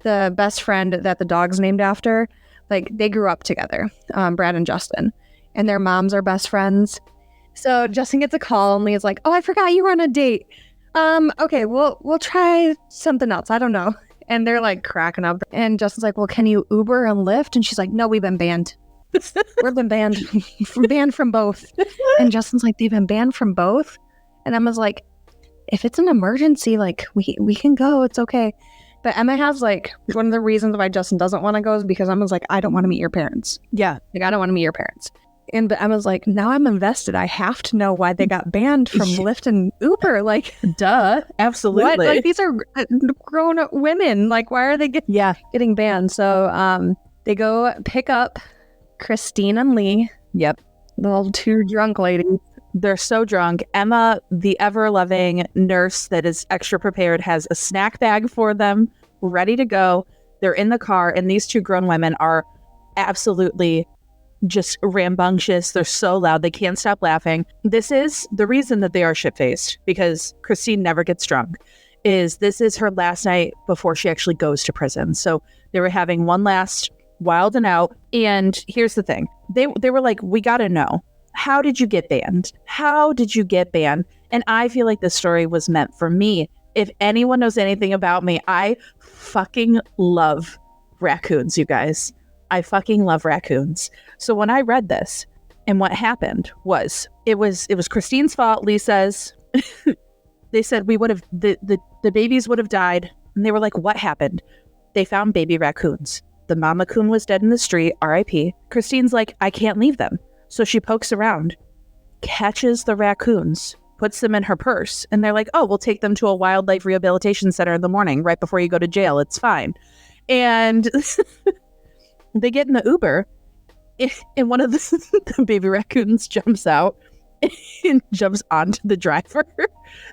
the best friend that the dog's named after, like they grew up together, Brad and Justin, and their moms are best friends. So Justin gets a call and Leah's like, oh, I forgot you were on a date. Okay, we'll try something else. I don't know. And they're like cracking up. And Justin's like, well, can you Uber and Lyft? And she's like, no, we've been banned. We've been banned. Banned from both. And Justin's like, they've been banned from both? And Emma's like, if it's an emergency, like we can go. It's okay. But Emma has like, one of the reasons why Justin doesn't want to go is because Emma's like, I don't want to meet your parents. Yeah. Like, I don't want to meet your parents. But Emma's like, now I'm invested. I have to know why they got banned from Lyft and Uber. Like, duh. Absolutely. what? Like, these are grown up women. Like, why are they getting banned? So they go pick up Christine and Lee. Yep. The little two drunk ladies. They're so drunk. Emma, the ever-loving nurse that is extra prepared, has a snack bag for them, ready to go. They're in the car, and these two grown women are absolutely just rambunctious. They're so loud. They can't stop laughing. This is the reason that they are shit-faced, because Christine never gets drunk. This is her last night before she actually goes to prison. So they were having one last wild and out. And here's the thing. They were like, we got to know. How did you get banned? How did you get banned? And I feel like this story was meant for me. If anyone knows anything about me, I fucking love raccoons, you guys. I fucking love raccoons. So when I read this, and what happened was, it was Christine's fault. Lee says, they said we would have, the babies would have died. And they were like, what happened? They found baby raccoons. The mama coon was dead in the street, R.I.P. Christine's like, I can't leave them. So she pokes around, catches the raccoons, puts them in her purse, and they're like, oh, we'll take them to a wildlife rehabilitation center in the morning, right before you go to jail. It's fine. And they get in the Uber, and one of the baby raccoons jumps out and jumps onto the driver.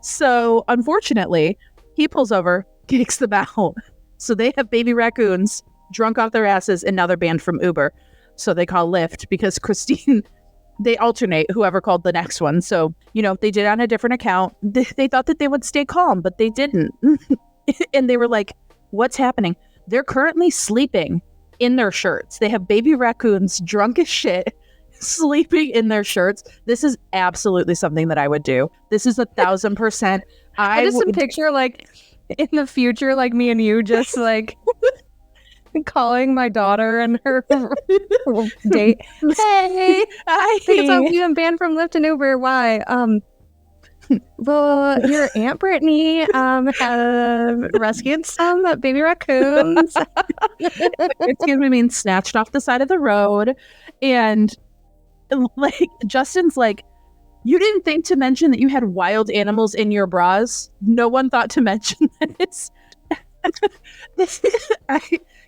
So unfortunately, he pulls over, kicks them out. So they have baby raccoons drunk off their asses, and now they're banned from Uber. So they call Lyft, because Christine, they alternate whoever called the next one. So, they did on a different account. They thought that they would stay calm, but they didn't. And they were like, what's happening? They're currently sleeping in their shirts. They have baby raccoons drunk as shit, sleeping in their shirts. This is absolutely something that I would do. This is 1,000%. I just picture like in the future, like me and you just like calling my daughter and her date. Hey, I think it's being banned from Lyft and Uber. Why? Well, your Aunt Brittany rescued some baby raccoons. Excuse me, being snatched off the side of the road. And like Justin's like, you didn't think to mention that you had wild animals in your bras? No one thought to mention this.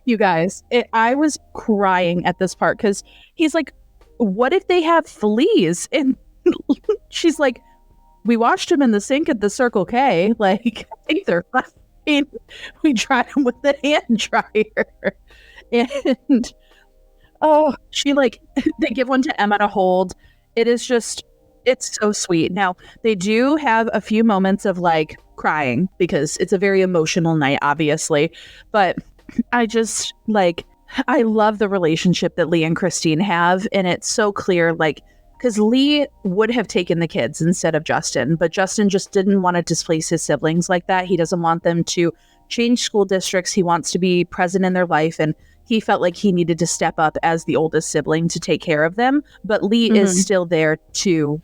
You guys, I was crying at this part, because he's like, what if they have fleas? And she's like, we washed them in the sink at the Circle K. Like, I think they're fine. We dried them with the hand dryer. And, they give one to Emma to hold. It is just, it's so sweet. Now, they do have a few moments of like crying, because it's a very emotional night, obviously. But I just I love the relationship that Lee and Christine have. And it's so clear, because Lee would have taken the kids instead of Justin, but Justin just didn't want to displace his siblings like that. He doesn't want them to change school districts. He wants to be present in their life. And he felt like he needed to step up as the oldest sibling to take care of them. But Lee is still there to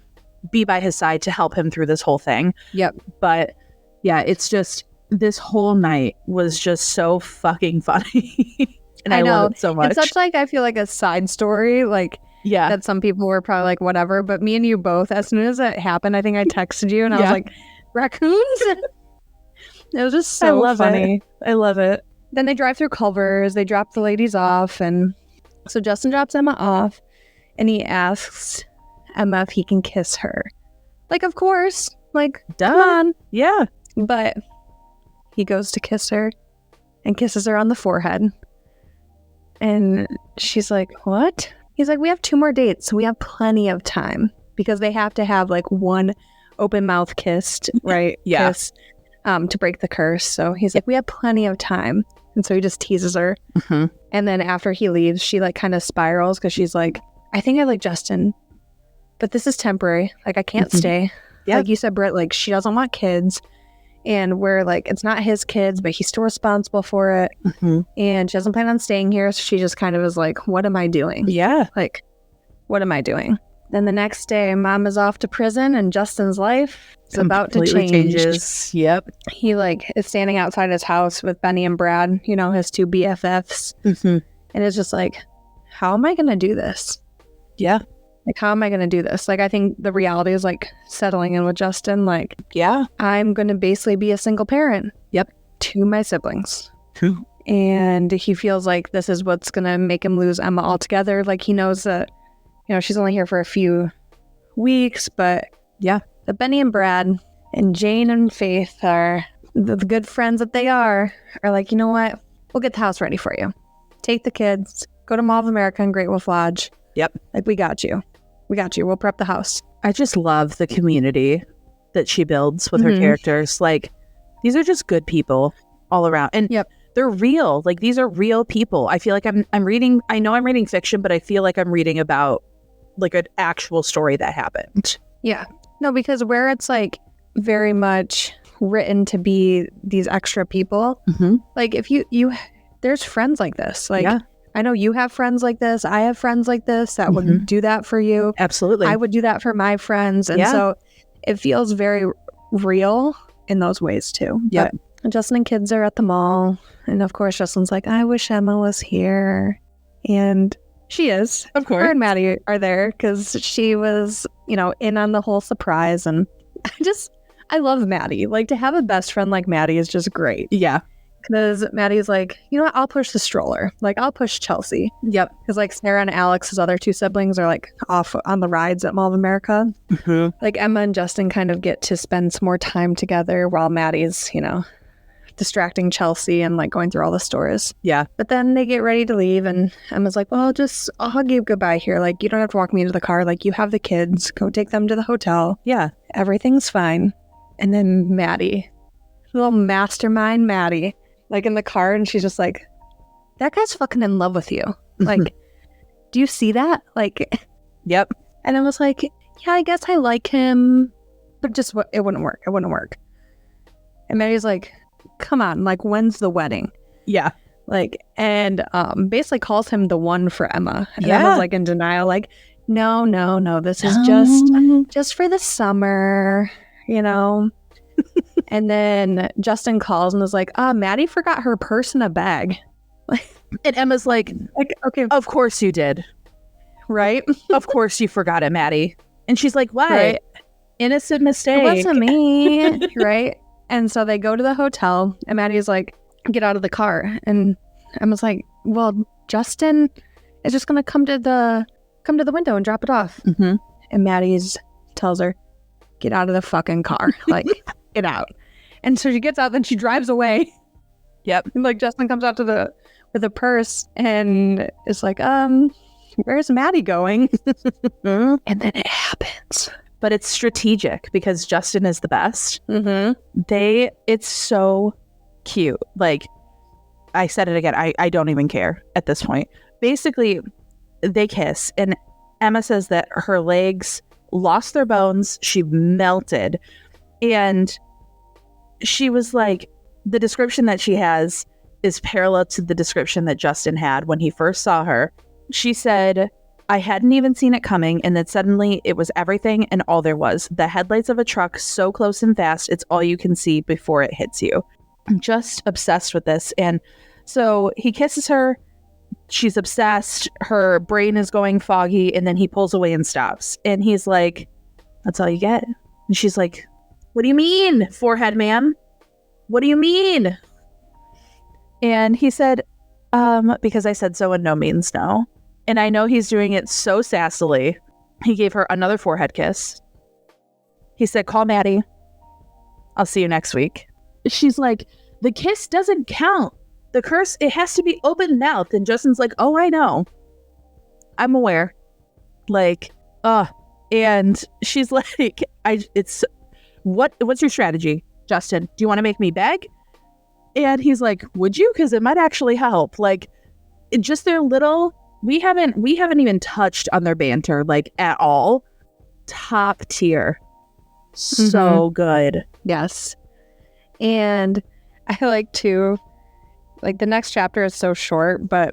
be by his side to help him through this whole thing. Yep. But yeah, it's just, this whole night was just so fucking funny. And I love it so much. It's such I feel like a side story, that some people were probably like, whatever. But me and you both, as soon as it happened, I think I texted you and I was like, raccoons? It was just so funny. I love it. Then they drive through Culver's, they drop the ladies off, and so Justin drops Emma off, and he asks Emma if he can kiss her. Of course. Duh. Come on. Yeah. But he goes to kiss her and kisses her on the forehead. And she's like, what? He's like, we have 2 more dates, so we have plenty of time, because they have to have one open mouth kissed, right? Yeah. Kiss, to break the curse. So he's like, we have plenty of time. And so he just teases her. Mm-hmm. And then after he leaves, she kind of spirals, because she's like, I think I like Justin, but this is temporary. I can't stay. Yeah. Like you said, Britt, she doesn't want kids. And we're it's not his kids, but he's still responsible for it. Mm-hmm. And she doesn't plan on staying here. So she just kind of is like, what am I doing? Yeah. What am I doing? Then the next day, Mom is off to prison, and Justin's life is about to Completely change. changes. Yep. He is standing outside his house with Benny and Brad, his two BFFs, Mm-hmm. and it's just like, how am I gonna do this? Yeah. Like, how am I gonna do this? Like, I think the reality is settling in with Justin. Like, Yeah. I'm gonna basically be a single parent. Yep. To my siblings. True. And he feels like this is what's gonna make him lose Emma altogether. Like, he knows that, she's only here for a few weeks, but yeah, the Benny and Brad and Jane and Faith are the good friends that they are like, you know what? We'll get the house ready for you. Take the kids, go to Mall of America and Great Wolf Lodge. Yep. Like, we got you. We got you. We'll prep the house. I just love the community that she builds with her characters. Like, these are just good people all around. And they're real. Like, these are real people. I feel like I'm reading, I know I'm reading fiction, but I feel like I'm reading about like an actual story that happened. Yeah. No, because where it's very much written to be these extra people, like if you there's friends like this. Like, I know you have friends like this. I have friends like this that would do that for you. Absolutely. I would do that for my friends. And so it feels very real in those ways too. Yep. But Justin and kids are at the mall. And of course, Justin's like, I wish Emma was here. And she is. Of course. Her and Maddie are there because she was, in on the whole surprise. And I love Maddie. Like, to have a best friend like Maddie is just great. Yeah. Because Maddie's like, you know what? I'll push the stroller. Like, I'll push Chelsea. Yep. Because Sarah and Alex, his other two siblings, are off on the rides at Mall of America. Like, Emma and Justin kind of get to spend some more time together while Maddie's, distracting Chelsea and going through all the stores. Yeah. But then they get ready to leave, and Emma's like, well, I'll hug you goodbye here. Like, you don't have to walk me into the car. Like, you have the kids. Go take them to the hotel. Yeah. Everything's fine. And then Maddie, little mastermind Maddie, in the car, and she's just like, that guy's fucking in love with you. Like, do you see that? Like, yep. And I was like, yeah, I guess I like him, but just it wouldn't work. It wouldn't work. And Maddie's like, come on, when's the wedding? Yeah. And basically calls him the one for Emma. And Emma's in denial, no, this is just for the summer, And then Justin calls and is like, Maddie forgot her purse in a bag. And Emma's like, okay, of course you did. Right? Of course you forgot it, Maddie. And she's like, what? Right. Innocent mistake. It wasn't me. Right? And so they go to the hotel, and Maddie's like, get out of the car. And Emma's like, well, Justin is just going to come to the window and drop it off. And Maddie's tells her, get out of the fucking car. Get out. And so she gets out, then she drives away. Yep. And Justin comes out with a purse and is like, where's Maddie going? And then it happens. But it's strategic because Justin is the best. It's so cute. I said it again. I don't even care at this point. Basically, they kiss, and Emma says that her legs lost their bones. She melted. And she was like, the description that she has is parallel to the description that Justin had when he first saw her. She said, I hadn't even seen it coming, and then suddenly it was everything and all there was. The headlights of a truck so close and fast, it's all you can see before it hits you. I'm just obsessed with this. And so he kisses her. She's obsessed. Her brain is going foggy, and then he pulls away and stops. And he's like, that's all you get. And she's like, what do you mean, forehead ma'am? What do you mean? And he said, because I said so and no means no. And I know he's doing it so sassily. He gave her another forehead kiss. He said, call Maddie. I'll see you next week. She's like, the kiss doesn't count. The curse, it has to be open mouth. And Justin's like, oh, I know. I'm aware. And she's like, what's your strategy, Justin? Do you want to make me beg? And he's like, would you? Because it might actually help. Just their little, we haven't even touched on their banter, at all. Top tier. So good. Yes. And I like too, the next chapter is so short, but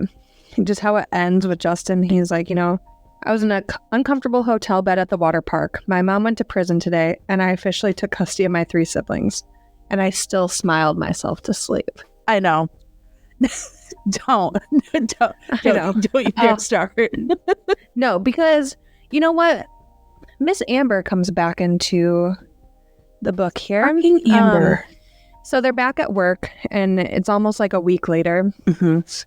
just how it ends with Justin. He's like, I was in an uncomfortable hotel bed at the water park. My mom went to prison today, and I officially took custody of my 3 siblings. And I still smiled myself to sleep. I know. don't you dare start. No, because you know what? Miss Amber comes back into the book here. Fucking Amber. So they're back at work, and it's almost like a week later.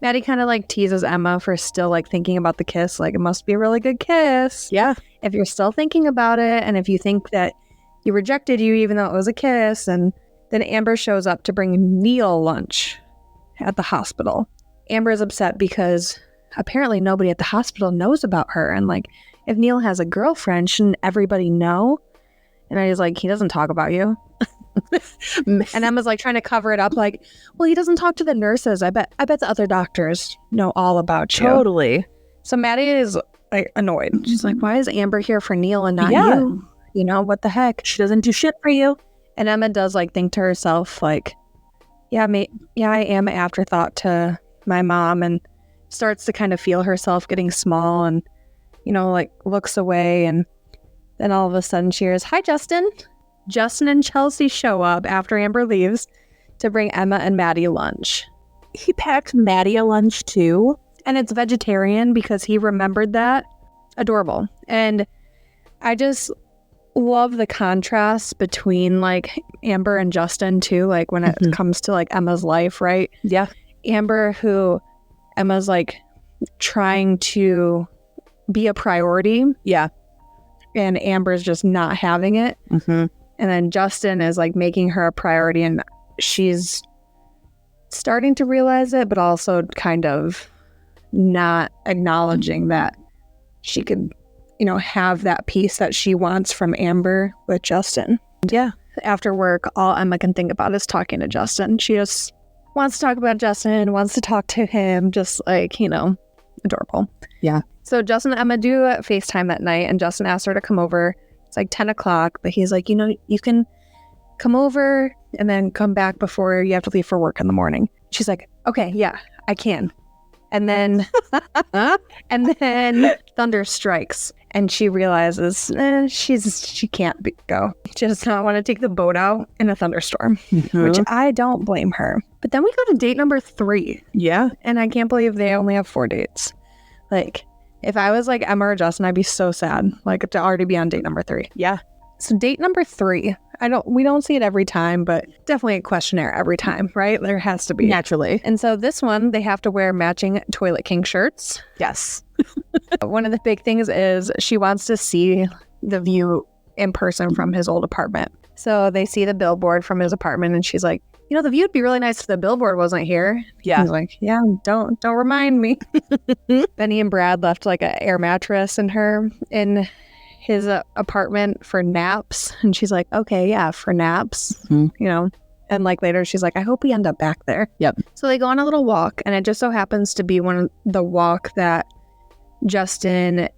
Maddie kind of like teases Emma for still like thinking about the kiss. Like, it must be a really good kiss. Yeah. If you're still thinking about it, and if you think that he rejected you even though it was a kiss. And then Amber shows up to bring Neil lunch at the hospital. Amber is upset because apparently nobody at the hospital knows about her. And like, if Neil has a girlfriend, shouldn't everybody know? And I was like, he doesn't talk about you. And Emma's like trying to cover it up, like, well, he doesn't talk to the nurses. I bet the other doctors know all about you. Totally. So Maddie is like annoyed. She's like, why is Amber here for Neil and not Yeah. you? You know, what the heck? She doesn't do shit for you. And Emma does like think to herself, like, I am an afterthought to my mom, and starts to kind of feel herself getting small and, you know, like looks away. And then all of a sudden she hears, hi, Justin. Justin and Chelsea show up after Amber leaves to bring Emma and Maddie lunch. He packed Maddie a lunch too. And it's vegetarian because he remembered that. Adorable. And I just love the contrast between like Amber and Justin too, like when it comes to like Emma's life, right? Yeah. Amber, who Emma's like trying to be a priority. Yeah. And Amber's just not having it. And then Justin is like making her a priority, and she's starting to realize it, but also kind of not acknowledging that she could, you know, have that piece that she wants from Amber with Justin. Yeah. After work, all Emma can think about is talking to Justin. She just wants to talk about Justin, wants to talk to him, just like, you know, adorable. Yeah. So Justin and Emma do FaceTime that night, and Justin asks her to come over. It's like 10 o'clock, but he's like, you know, you can come over and then come back before you have to leave for work in the morning. She's like, okay, yeah, I can. And then thunder strikes, and she realizes she can't go. She does not want to take the boat out in a thunderstorm, which I don't blame her. But then we go to date number 3. Yeah. And I can't believe they only have 4 dates. Like, if I was like Emma or Justin, I'd be so sad, like, to already be on date number 3. Yeah. So date number 3, we don't see it every time, but definitely a questionnaire every time, right? There has to be. Naturally. And so this one, they have to wear matching Toilet King shirts. Yes. One of the big things is she wants to see the view in person from his old apartment. So they see the billboard from his apartment, and she's like, you know, the view would be really nice if the billboard wasn't here. Yeah. He's like, yeah, don't remind me. Benny and Brad left like an air mattress in his apartment for naps. And she's like, okay, yeah, for naps, you know. And like later she's like, I hope we end up back there. Yep. So they go on a little walk, and it just so happens to be the walk that Justin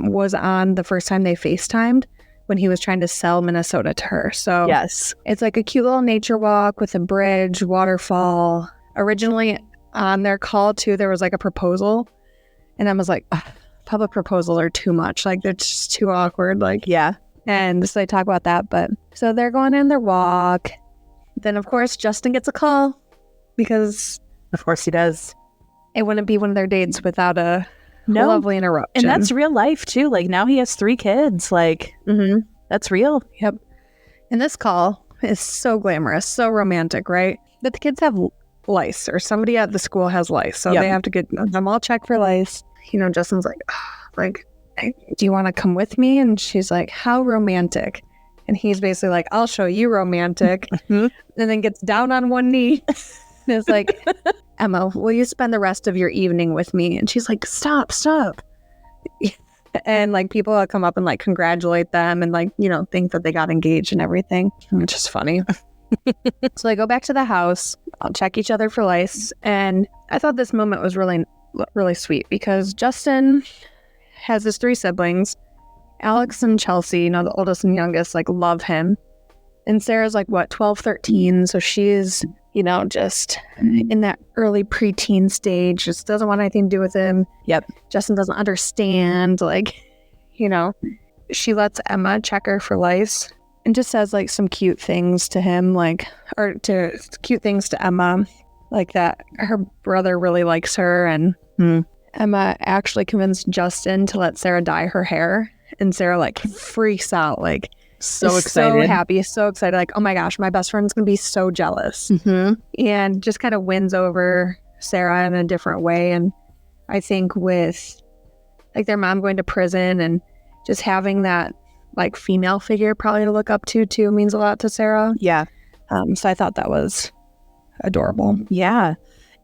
was on the first time they FaceTimed, when he was trying to sell Minnesota to her. So yes, it's like a cute little nature walk with a bridge, waterfall. Originally on their call too, there was like a proposal, and I was like, public proposals are too much. Like, they're just too awkward. Like, yeah. And so they talk about that. But so they're going on their walk. Then of course Justin gets a call, because Of course he does. it wouldn't be one of their dates without a lovely interruption. And that's real life too. Like, now he has 3 kids. Like, that's real. Yep. And this call is so glamorous, so romantic, right? But the kids have lice, or somebody at the school has lice. So they have to get them all checked for lice. You know, Justin's like, hey, do you want to come with me? And she's like, how romantic. And he's basically like, I'll show you romantic. And then gets down on one knee. And it's like, Emma, will you spend the rest of your evening with me? And she's like, stop. And like, people will come up and like congratulate them and like, you know, think that they got engaged and everything, which is funny. So they go back to the house. I'll check each other for lice. And I thought this moment was really, really sweet, because Justin has his 3 siblings. Alex and Chelsea, you know, the oldest and youngest, like, love him. And Sarah's like, what, 12, 13. So she's, just in that early preteen stage, just doesn't want anything to do with him. Yep. Justin doesn't understand, she lets Emma check her for lice and just says like some cute things to him, cute things to Emma, like that her brother really likes her. And Emma actually convinced Justin to let Sarah dye her hair. And Sarah like freaks out, like so is excited, so happy, so excited, like, oh my gosh, my best friend's gonna be so jealous. And just kind of wins over Sarah in a different way. And I think with like their mom going to prison and just having that like female figure probably to look up to too means a lot to Sarah. Yeah. So I thought that was adorable. Yeah.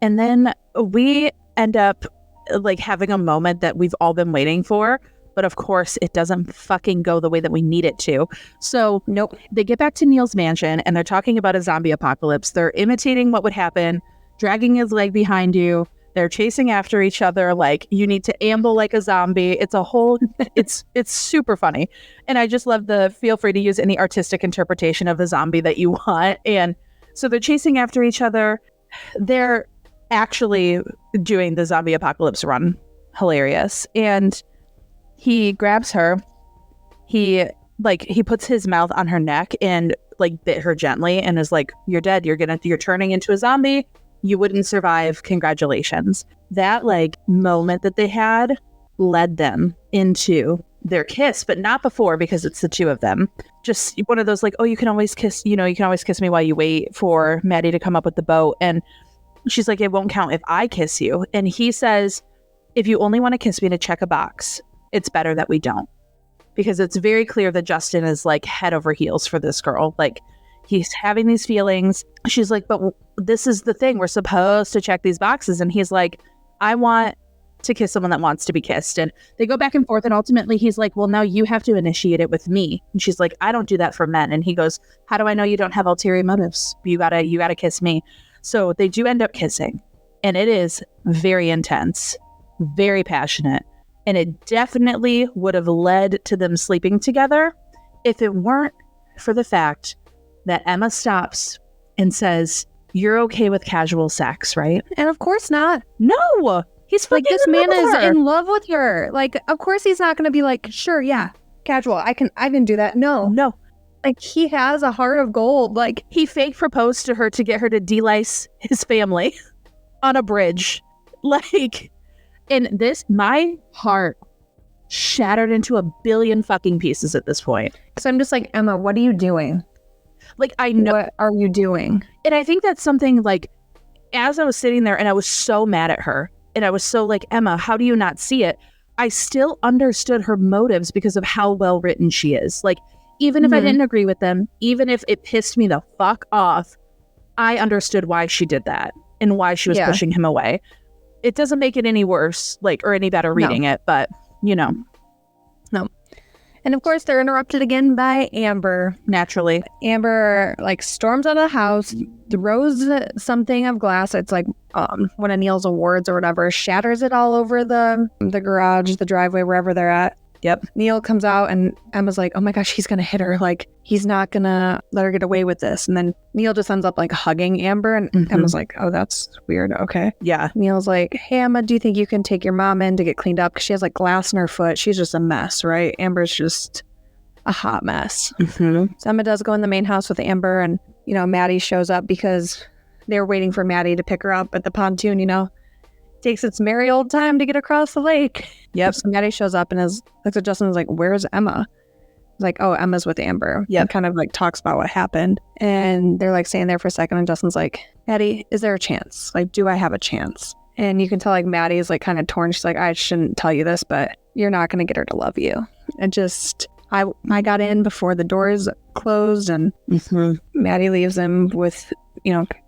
And then we end up like having a moment that we've all been waiting for. But of course, it doesn't fucking go the way that we need it to. So Nope. They get back to Neil's mansion and they're talking about a zombie apocalypse. They're imitating what would happen, dragging his leg behind you. They're chasing after each other. Like, you need to amble like a zombie. It's a whole, it's super funny. And I just love the feel free to use any artistic interpretation of the zombie that you want. And so they're chasing after each other. They're actually doing the zombie apocalypse run. Hilarious. And he grabs her. He puts his mouth on her neck and like bit her gently and is like, you're dead. You're turning into a zombie. You wouldn't survive. Congratulations. That like moment that they had led them into their kiss, but not before, because it's the two of them. Just one of those like, oh, you can always kiss me while you wait for Maddie to come up with the boat. And she's like, it won't count if I kiss you. And he says, if you only want to kiss me to check a box, it's better that we don't. Because it's very clear that Justin is like head over heels for this girl. Like, he's having these feelings. She's like, but this is the thing. We're supposed to check these boxes. And he's like, I want to kiss someone that wants to be kissed. And they go back and forth. And ultimately he's like, well, now you have to initiate it with me. And she's like, I don't do that for men. And he goes, how do I know you don't have ulterior motives? You gotta kiss me. So they do end up kissing. And it is very intense, very passionate. And it definitely would have led to them sleeping together if it weren't for the fact that Emma stops and says, you're okay with casual sex, right? And of course not. No, he's Like, fucking this in love man with is her. in love with her. Like, of course he's not going to be like, sure, yeah, casual. I can do that. No. Like, he has a heart of gold. Like, He fake proposed to her to get her to delice his family on a bridge. Like, and this, my heart shattered into a billion fucking pieces at this point. because I'm just like, Emma, what are you doing? Like, I know. What are you doing? And I think that's something like, as I was sitting there and I was so mad at her and I was so like, Emma, how do you not see it? I still understood her motives because of how well written she is. Like, even if I didn't agree with them, even if it pissed me the fuck off, I understood why she did that and why she was pushing him away. It doesn't make it any worse, like, or any better reading it, but No. And of course, they're interrupted again by Amber. Naturally. Amber, like, storms out of the house, throws something of glass. It's like one of Neil's awards or whatever, shatters it all over the garage, the driveway, wherever they're at. Yep. Neil comes out and Emma's like, oh my gosh, he's going to hit her. Like, he's not going to let her get away with this. And then Neil just ends up like hugging Amber and Emma's like, oh, that's weird. Okay. Yeah. Neil's like, hey, Emma, do you think you can take your mom in to get cleaned up? Because she has like glass in her foot. She's just a mess, right? Amber's just a hot mess. So Emma does go in the main house with Amber and, Maddie shows up because they were waiting for Maddie to pick her up at the pontoon, Takes its merry old time to get across the lake. Yep. So Maddie shows up and looks at Justin and is like, where's Emma? He's like, oh, Emma's with Amber. Yep. And kind of like talks about what happened. And they're like staying there for a second and Justin's like, Maddie, is there a chance? Like, do I have a chance? And you can tell like Maddie is like kind of torn. She's like, I shouldn't tell you this, but you're not going to get her to love you. And just, I got in before the doors closed and Maddie leaves him with,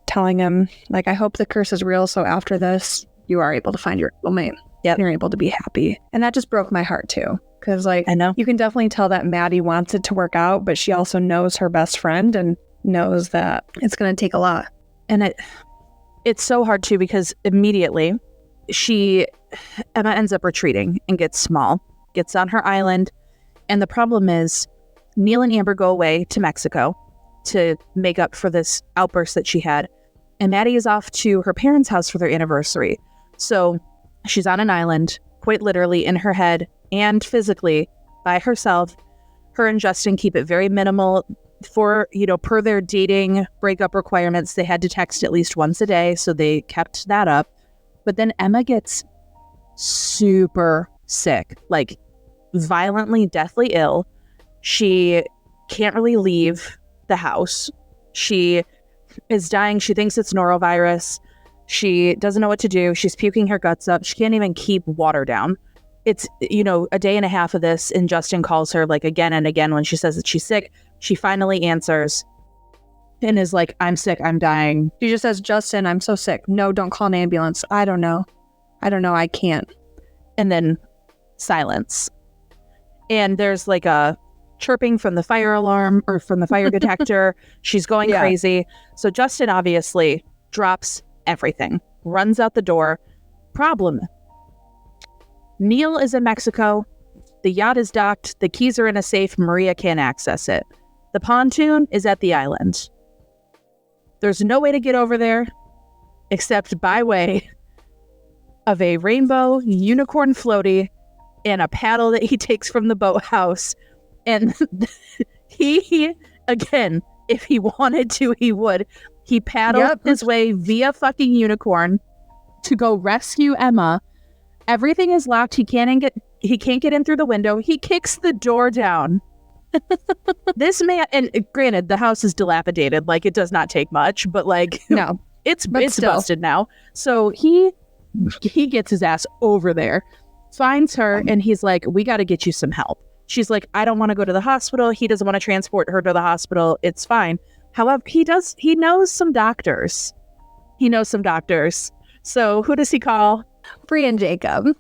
telling him like, I hope the curse is real. So after this, you are able to find your soulmate. Yep. You're able to be happy. And that just broke my heart too. Because like, I know. You can definitely tell that Maddie wants it to work out, but she also knows her best friend and knows that it's going to take a lot. And it's so hard too, because immediately Emma ends up retreating and gets small, gets on her island. And the problem is Neil and Amber go away to Mexico to make up for this outburst that she had. and Maddie is off to her parents' house for their anniversary. So she's on an island, quite literally in her head and physically by herself. Her and Justin keep it very minimal. For, per their dating breakup requirements, they had to text at least once a day, so they kept that up. But then Emma gets super sick, like violently, deathly ill. She can't really leave the house. She is dying. She thinks it's norovirus. She doesn't know what to do. She's puking her guts up. She can't even keep water down. It's, a day and a half of this, and Justin calls her like again and again when she says that she's sick. She finally answers and is like, I'm sick, I'm dying. She just says, Justin, I'm so sick. No, don't call an ambulance. I don't know, I can't. And then silence. And there's like a chirping from the fire alarm or from the fire detector. She's going crazy. So Justin obviously drops everything, runs out the door. Problem. Neil is in Mexico. The yacht is docked. The keys are in a safe. Maria can't access it. The pontoon is at the island. There's no way to get over there except by way of a rainbow unicorn floaty and a paddle that he takes from the boathouse. And he, again, if he wanted to, he would. He paddled his way via fucking unicorn to go rescue Emma. Everything is locked. He can't get in through the window. He kicks the door down. This man, and granted, the house is dilapidated. Like, it does not take much, but like, no, it's busted now. So he gets his ass over there, finds her, and he's like, we got to get you some help. She's like, I don't want to go to the hospital. He doesn't want to transport her to the hospital. It's fine. However, he knows some doctors. So who does he call? Bree and Jacob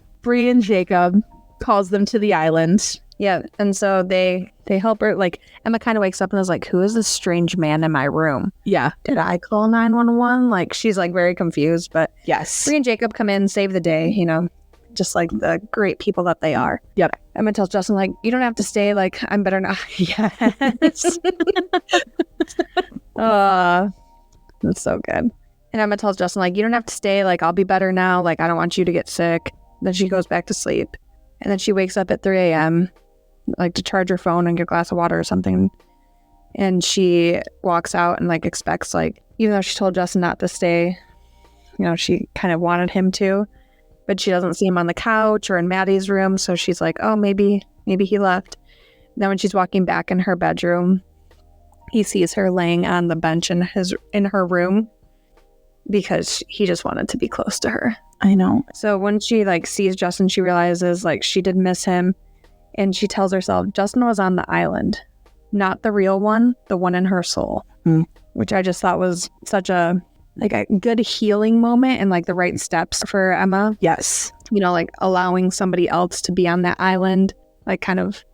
calls them to the island. Yeah, and so they help her. Like, Emma kind of wakes up and is like, who is this strange man in my room? Yeah. Did I call 911? Like, she's like very confused, but yes. Bree and Jacob come in, save the day, just like the great people that they are. Yep. Emma tells Justin, like, you don't have to stay. Like, I'm better now. Yes. That's so good. And Emma tells Justin, like, you don't have to stay. Like, I'll be better now. Like, I don't want you to get sick. Then she goes back to sleep. And then she wakes up at 3 a.m., like, to charge her phone and get a glass of water or something. And she walks out and, like, expects, like, even though she told Justin not to stay, she kind of wanted him to. But she doesn't see him on the couch or in Maddie's room. So she's like, oh, maybe he left. Then when she's walking back in her bedroom, he sees her laying on the bench in her room because he just wanted to be close to her. I know. So when she like sees Justin, she realizes like she did miss him, and she tells herself Justin was on the island, not the real one, the one in her soul, which I just thought was such a good healing moment and like the right steps for Emma. Yes. Like allowing somebody else to be on that island, like kind of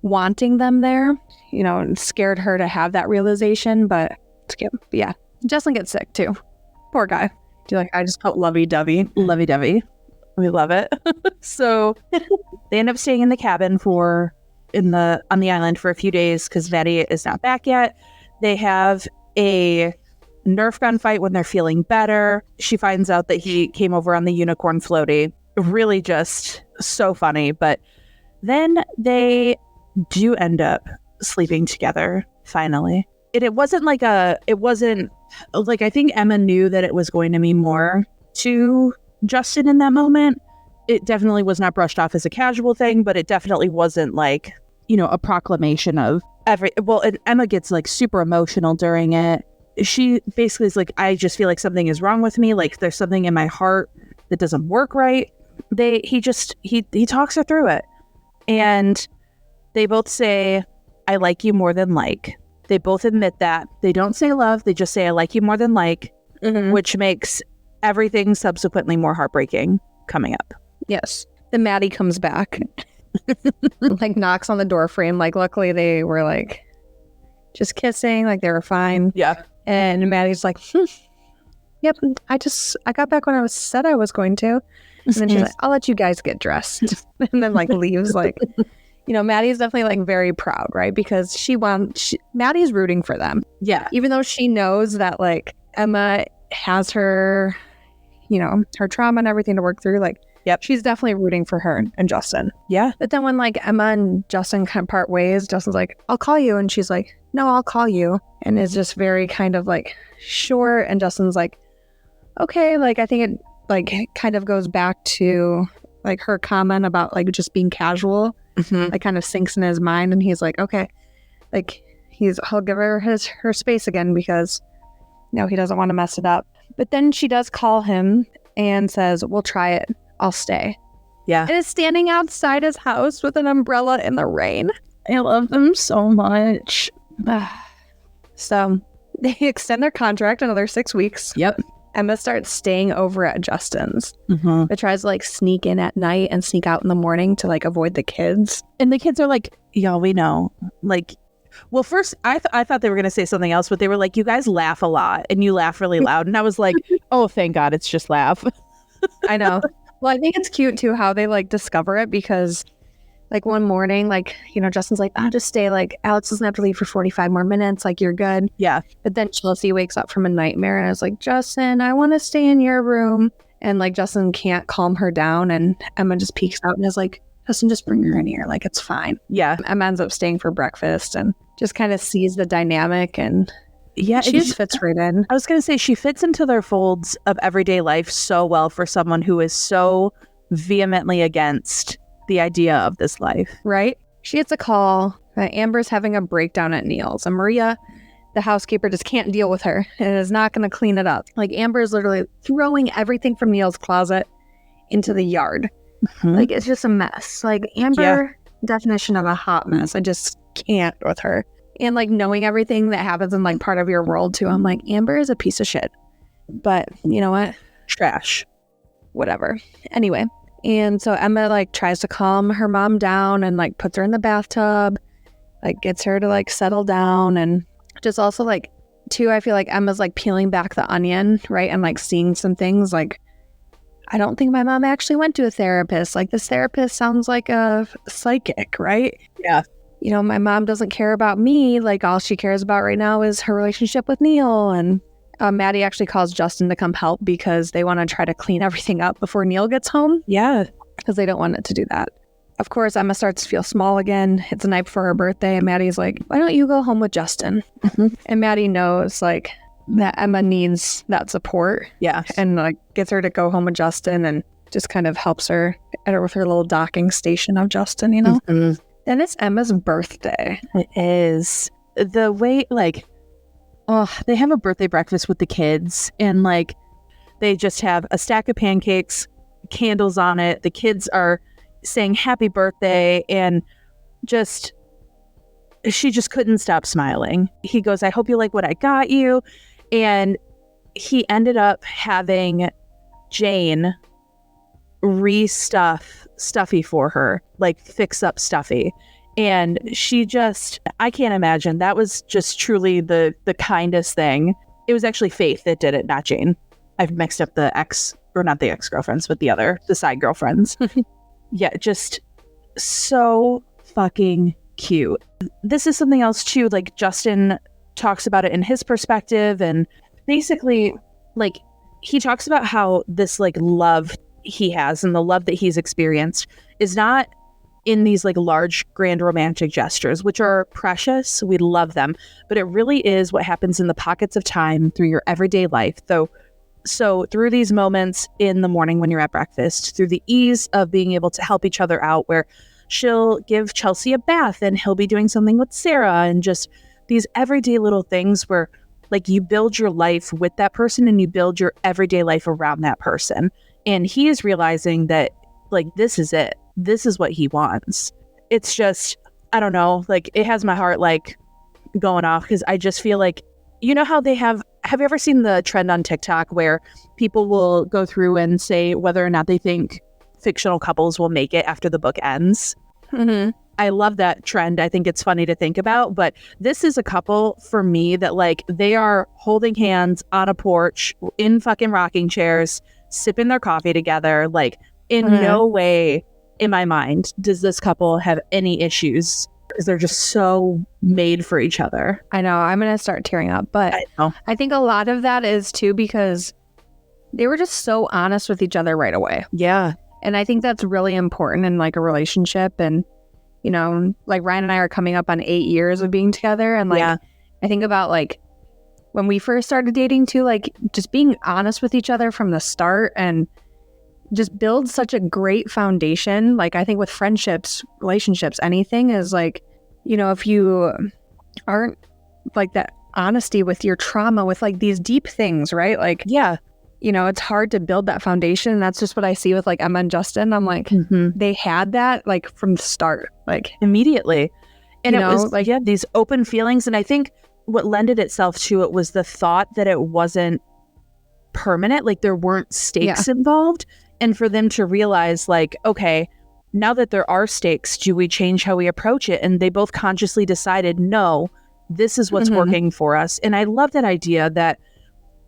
wanting them there, and scared her to have that realization. But yeah, Justin gets sick too. Poor guy. I just felt lovey-dovey. We love it. So they end up staying in the cabin on the island for a few days because Maddie is not back yet. They have a Nerf gun fight when they're feeling better. She finds out that he came over on the unicorn floaty. Really just so funny. But then they do end up sleeping together finally. It wasn't like I think Emma knew that it was going to mean more to Justin in that moment. It definitely was not brushed off as a casual thing, but it definitely wasn't like, a proclamation of and Emma gets like super emotional during it. She basically is like, I just feel like something is wrong with me. Like there's something in my heart that doesn't work right. He talks her through it. And they both say, I like you more than like. They both admit that. They don't say love. They just say, I like you more than like, which makes everything subsequently more heartbreaking coming up. Yes. Then Maddie comes back, like knocks on the door frame. Like, luckily they were like just kissing, like they were fine. Yeah. And Maddie's like, yep, I got back when I said I was going to. And then she's like, I'll let you guys get dressed. And then like leaves. Like, Maddie's definitely like very proud, right? Because Maddie's rooting for them. Yeah. Even though she knows that like Emma has her, her trauma and everything to work through. Like, Yep. she's definitely rooting for her and Justin. Yeah. But then when like Emma and Justin kind of part ways, Justin's like, I'll call you. And she's like, no, I'll call you. And is just very kind of like, sure. And Justin's like, okay. Like, I think it like kind of goes back to like her comment about like just being casual, like kind of sinks in his mind. And he's like, okay, like he'll give her her space again because he doesn't want to mess it up. But then she does call him and says, we'll try it. I'll stay. Yeah. And is standing outside his house with an umbrella in the rain. I love them so much. So they extend their contract another 6 weeks. Yep. Emma starts staying over at Justin's. It tries to like sneak in at night and sneak out in the morning to like avoid the kids. And the kids are like, yeah, we know. Like, well, first I thought they were going to say something else, but they were like, you guys laugh a lot and you laugh really loud. And I was like, oh, thank God it's just laugh. I know. Well, I think it's cute too how they like discover it because like one morning, like, Justin's like, I'll just stay. Like, Alex doesn't have to leave for 45 more minutes. Like, you're good. Yeah. But then Chelsea wakes up from a nightmare and is like, Justin, I want to stay in your room. And like, Justin can't calm her down. And Emma just peeks out and is like, Justin, just bring her in here. Like, it's fine. Yeah. Emma ends up staying for breakfast and just kind of sees the dynamic. And yeah, she just fits right in. I was going to say, she fits into their folds of everyday life so well for someone who is so vehemently against the idea of this life. Right? She gets a call that Amber's having a breakdown at Neil's, and Maria, the housekeeper, just can't deal with her and is not going to clean it up. Like, Amber's literally throwing everything from Neil's closet into the yard. Like, it's just a mess. Like, Amber, definition of a hot mess. I just can't with her. And like knowing everything that happens in like part of your world too, I'm like, Amber is a piece of shit. But you know what? Trash. Whatever. Anyway. And so Emma like tries to calm her mom down and like puts her in the bathtub, like gets her to like settle down. And just also like too, I feel like Emma's like peeling back the onion, right? And like seeing some things like, I don't think my mom actually went to a therapist. Like, this therapist sounds like a psychic, right? Yeah. My mom doesn't care about me. Like, all she cares about right now is her relationship with Neil. And Maddie actually calls Justin to come help because they want to try to clean everything up before Neil gets home. Yeah. Because they don't want it to do that. Of course, Emma starts to feel small again. It's the night before her birthday. And Maddie's like, why don't you go home with Justin? And Maddie knows, like, that Emma needs that support. Yeah. And, like, gets her to go home with Justin and just kind of helps her with her little docking station of Justin, Then it's Emma's birthday. It is. The way, like, they have a birthday breakfast with the kids, and, like, they just have a stack of pancakes, candles on it. The kids are saying happy birthday, and she just couldn't stop smiling. He goes, I hope you like what I got you. And he ended up having Jane restuff Stuffy for her, like fix up Stuffy. And she just, I can't imagine. That was just truly the kindest thing. It was actually Faith that did it, not Jane. I've mixed up the not the ex-girlfriends, but the side girlfriends. Yeah, just so fucking cute. This is something else too, like Justin talks about it in his perspective, and basically, like, he talks about how this, like, love he has and the love that he's experienced is not in these, like, large, grand romantic gestures, which are precious. We love them. But it really is what happens in the pockets of time through your everyday life. So through these moments in the morning when you're at breakfast, through the ease of being able to help each other out, where she'll give Chelsea a bath and he'll be doing something with Sarah, and just these everyday little things where, like, you build your life with that person and you build your everyday life around that person. And he is realizing that, like, this is it. This is what he wants. It's just, I don't know, like, it has my heart, like, going off, because I just feel like, you know how they have you ever seen the trend on TikTok where people will go through and say whether or not they think fictional couples will make it after the book ends? I love that trend. I think it's funny to think about, but this is a couple for me that, like, they are holding hands on a porch in fucking rocking chairs, sipping their coffee together. Like, in no way in my mind does this couple have any issues because they're just so made for each other. I know. I'm going to start tearing up. But I know. I think a lot of that is too because they were just so honest with each other right away. Yeah. And I think that's really important in like a relationship. And, you know, like Ryan and I are coming up on 8 years of being together. And like, Yeah. I think about like when we first started dating too, like just being honest with each other from the start and just build such a great foundation. Like I think with friendships, relationships, anything is like, you know, if you aren't like that honesty with your trauma, with like these deep things, right? Like, Yeah. you know, it's hard to build that foundation. And that's just what I see with like Emma and Justin. I'm like, they had that like from the start, like immediately. And you it know, was like, yeah, these open feelings. And I think what lended itself to it was the thought that it wasn't permanent, like there weren't stakes involved. And for them to realize like, okay, now that there are stakes, do we change how we approach it? And they both consciously decided, no, this is what's working for us. And I love that idea that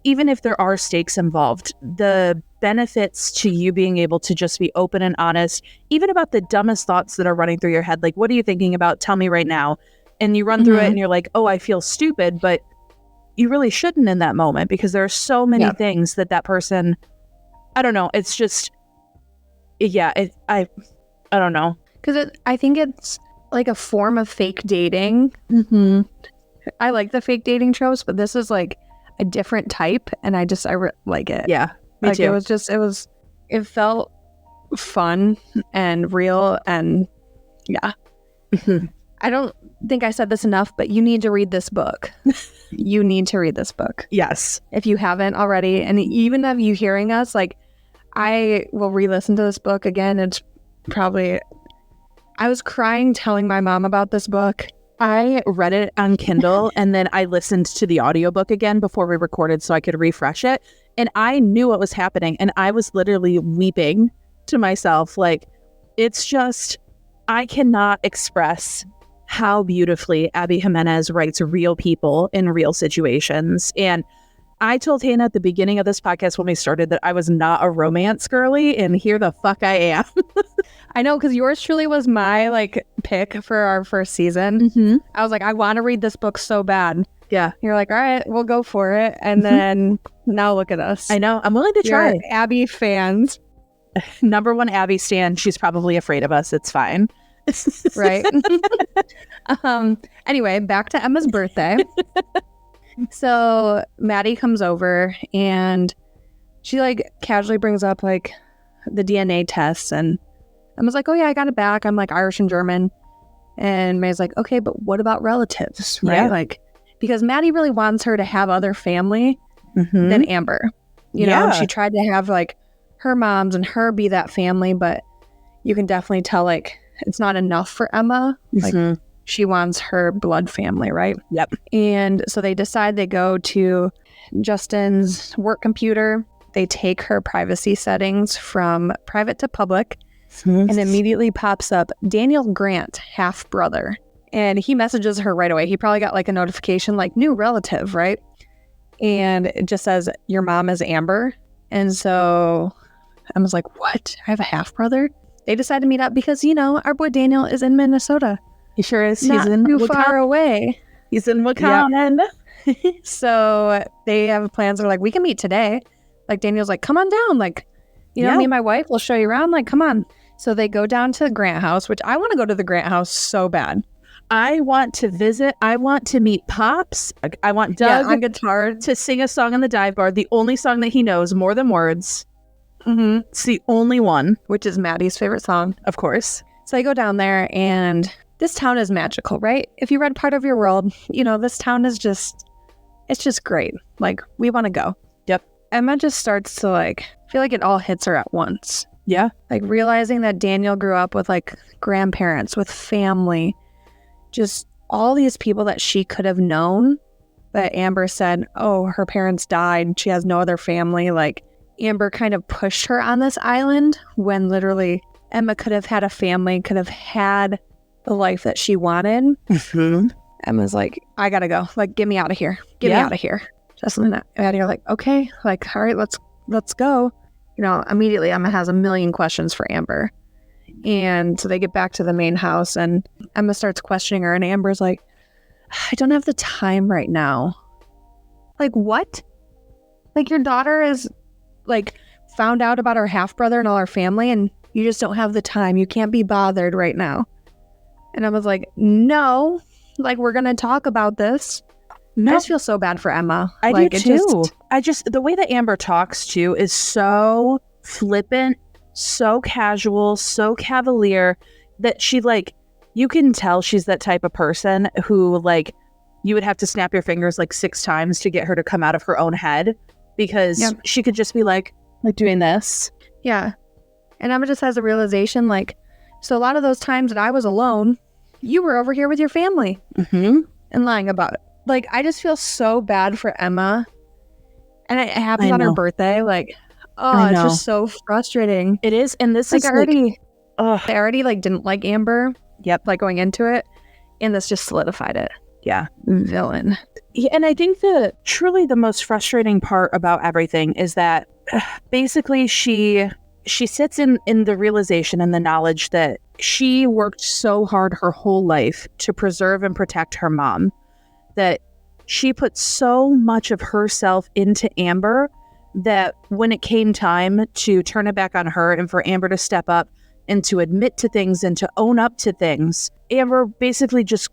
even if there are stakes involved, the benefits to you being able to just be open and honest, even about the dumbest thoughts that are running through your head, like, what are you thinking about? Tell me right now. And you run through it and you're like, oh, I feel stupid, but you really shouldn't in that moment because there are so many things that person, I don't know. It's just, I don't know. because I think it's like a form of fake dating. I like the fake dating tropes, but this is like a different type, and I like it. Yeah, me like, too. It felt fun and real, and I don't think I said this enough, but you need to read this book. You need to read this book. Yes. If you haven't already, and even of you hearing us, like, I will re-listen to this book again. It's probably, I was crying telling my mom about this book. I read it on Kindle and then I listened to the audiobook again before we recorded so I could refresh it. And I knew what was happening. And I was literally weeping to myself. Like, it's just, I cannot express how beautifully Abby Jimenez writes real people in real situations. And I told Hannah at the beginning of this podcast when we started that I was not a romance girly, and here the fuck I am. I know, because yours truly was my like pick for our first season. I was like, I want to read this book so bad. Yeah. You're like, all right, we'll go for it. And then now look at us. I know. I'm willing to try. You're Abby fans. Number one Abby stan. She's probably afraid of us. It's fine. Right. Anyway, back to Emma's birthday. So Maddie comes over and she like casually brings up like the DNA tests, and Emma's like, oh yeah, I got it back. I'm like Irish and German. And May's like, okay, but what about relatives? Right? Yeah. Like, because Maddie really wants her to have other family than Amber. You know, she tried to have like her moms and her be that family, but you can definitely tell like it's not enough for Emma. Like, she wants her blood family, right? Yep. And so they decide they go to Justin's work computer. They take her privacy settings from private to public, and immediately pops up Daniel Grant, half brother. And he messages her right away. He probably got like a notification like new relative, right? And it just says, your mom is Amber. And so Emma's like, what? I have a half brother? They decide to meet up because, you know, our boy Daniel is in Minnesota. He sure is. Not He's in too far away. He's in Wisconsin. Yep. So they have plans. They're like, we can meet today. Like, Daniel's like, come on down. Like, you know, me and my wife will show you around. Like, come on. So they go down to the Grant house, which I want to go to the Grant house so bad. I want to visit. I want to meet Pops. I want Doug on guitar to sing a song on the dive bar. The only song that he knows more than words. It's the only one. Which is Maddie's favorite song. Of course. So I go down there, and this town is magical, right? If you read Part of Your World, you know, this town is just, it's just great. Like, we want to go. Yep. Emma just starts to like, feel like it all hits her at once. Yeah. Like realizing that Daniel grew up with like grandparents, with family, just all these people that she could have known. But Amber said, oh, her parents died. She has no other family. Like, Amber kind of pushed her on this island when literally Emma could have had a family, could have had the life that she wanted. Emma's like, I gotta go. Like, get me out of here. Get me out of here. Justin and Maddie are like, okay, like, all right, let's go. You know, immediately Emma has a million questions for Amber. And so they get back to the main house and Emma starts questioning her and Amber's like, I don't have the time right now. Like, what? Like, your daughter is like found out about her half-brother and all her family and you just don't have the time. You can't be bothered right now. And I was like, no, like, we're going to talk about this. No, I just feel so bad for Emma. I like, do too. The way that Amber talks too is so flippant, so casual, so cavalier that she like, you can tell she's that type of person who like, you would have to snap your fingers like 6 times to get her to come out of her own head because she could just be like doing this. Yeah. And Emma just has a realization like, so a lot of those times that I was alone, you were over here with your family and lying about it. Like, I just feel so bad for Emma. And it happens on her birthday. Like, oh, it's just so frustrating. It is. And this like, is I already like didn't like Amber. Yep. Like going into it. And this just solidified it. Yeah. Villain. Yeah, and I think that truly the most frustrating part about everything is that basically she sits in the realization and the knowledge that she worked so hard her whole life to preserve and protect her mom, that she put so much of herself into Amber that when it came time to turn it back on her and for Amber to step up and to admit to things and to own up to things, Amber basically just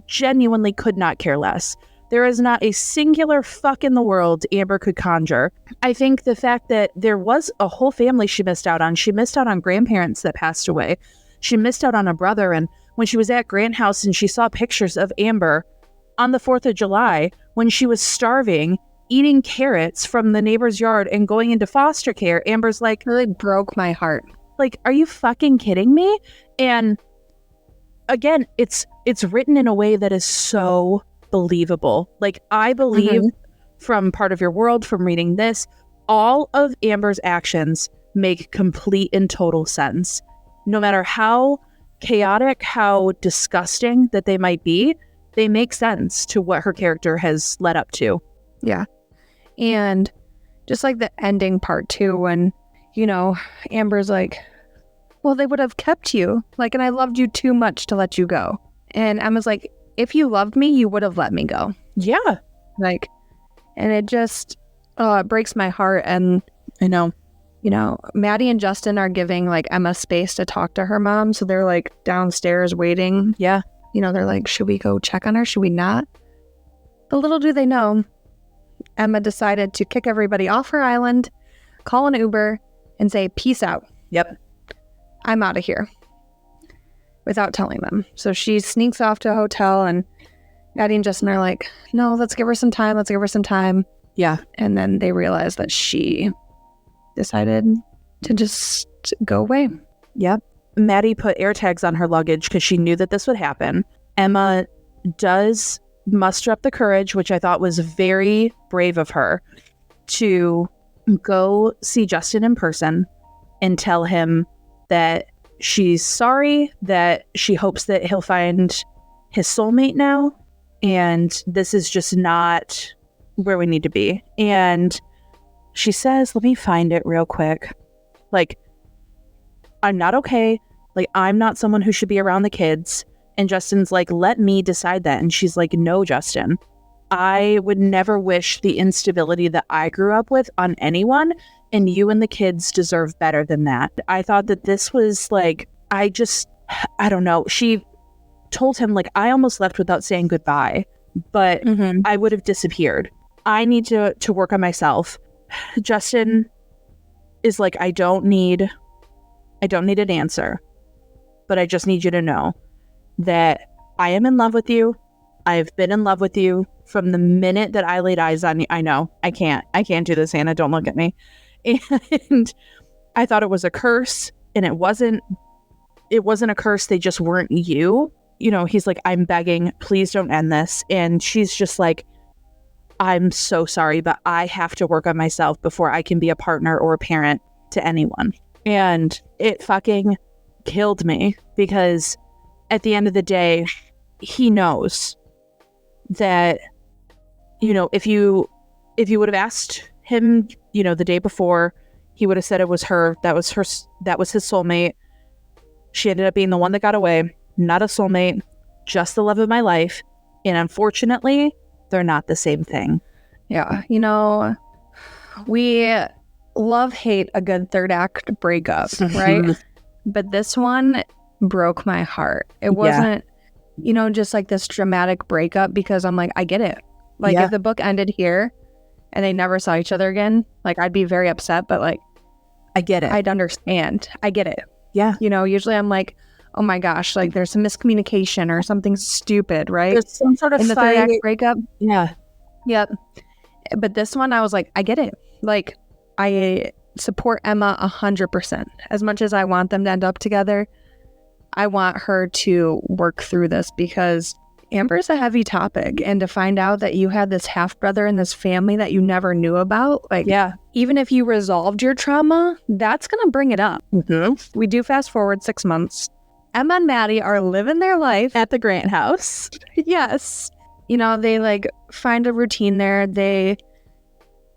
genuinely could not care less. There is not a singular fuck in the world Amber could conjure. I think the fact that there was a whole family she missed out on. She missed out on grandparents that passed away. She missed out on a brother. And when she was at Grant House and she saw pictures of Amber on the 4th of July, when she was starving, eating carrots from the neighbor's yard and going into foster care, Amber's like, really broke my heart. Like, are you fucking kidding me? And again, it's written in a way that is so believable. Like, I believe from Part of Your World, from reading this, all of Amber's actions make complete and total sense. No matter how chaotic, how disgusting that they might be, they make sense to what her character has led up to. Yeah. And just like the ending part too, when, you know, Amber's like, well, they would have kept you. Like, and I loved you too much to let you go. And Emma's like, if you loved me, you would have let me go. Yeah. Like, and it just, it breaks my heart. And I know, you know, Maddie and Justin are giving like Emma space to talk to her mom. So they're like downstairs waiting. Yeah. You know, they're like, should we go check on her? Should we not? But little do they know, Emma decided to kick everybody off her island, call an Uber, and say, peace out. Yep. I'm out of here. Without telling them. So she sneaks off to a hotel and Maddie and Justin are like, no, let's give her some time. Let's give her some time. Yeah. And then they realize that she decided to just go away. Yep. Maddie put air tags on her luggage because she knew that this would happen. Emma does muster up the courage, which I thought was very brave of her, to go see Justin in person and tell him that she's sorry, that she hopes that he'll find his soulmate now, and this is just not where we need to be. And she says, let me find it real quick. Like, I'm not okay. Like, I'm not someone who should be around the kids. And Justin's like, let me decide that. And she's like, no, Justin, I would never wish the instability that I grew up with on anyone. And you and the kids deserve better than that. I thought that this was like, I don't know. She told him, like, I almost left without saying goodbye, but I would have disappeared. I need to work on myself. Justin is like, I don't need an answer, but I just need you to know that I am in love with you. I've been in love with you from the minute that I laid eyes on you. I know I can't do this, Hannah. Don't look at me. And I thought it was a curse, and it wasn't a curse. They just weren't you. You know, he's like, I'm begging, please don't end this. And she's just like, I'm so sorry, but I have to work on myself before I can be a partner or a parent to anyone. And it fucking killed me, because at the end of the day, he knows that, you know, if you would have asked him, you know, the day before, He would have said it was her. That was his soulmate. She ended up being the one that got away. Not a soulmate, just the love of my life. And unfortunately, they're not the same thing. Yeah. We hate a good third act breakup, right? But this one broke my heart. It wasn't, just like this dramatic breakup, because I'm like, I get it. Like, if the book ended here and they never saw each other again, like, I'd be very upset, but like, I get it. I'd understand. I get it. Yeah. Usually I'm like, oh my gosh, like there's some miscommunication or something stupid, right? There's some sort of in the third act breakup. Yeah. Yep. But this one, I was like, I get it. Like, I support Emma 100%. As much as I want them to end up together, I want her to work through this, because Amber's a heavy topic. And to find out that you had this half-brother in this family that you never knew about, like, even if you resolved your trauma, that's going to bring it up. Mm-hmm. We do fast forward 6 months. Emma and Maddie are living their life At the Grant house. Yes. They like find a routine there. They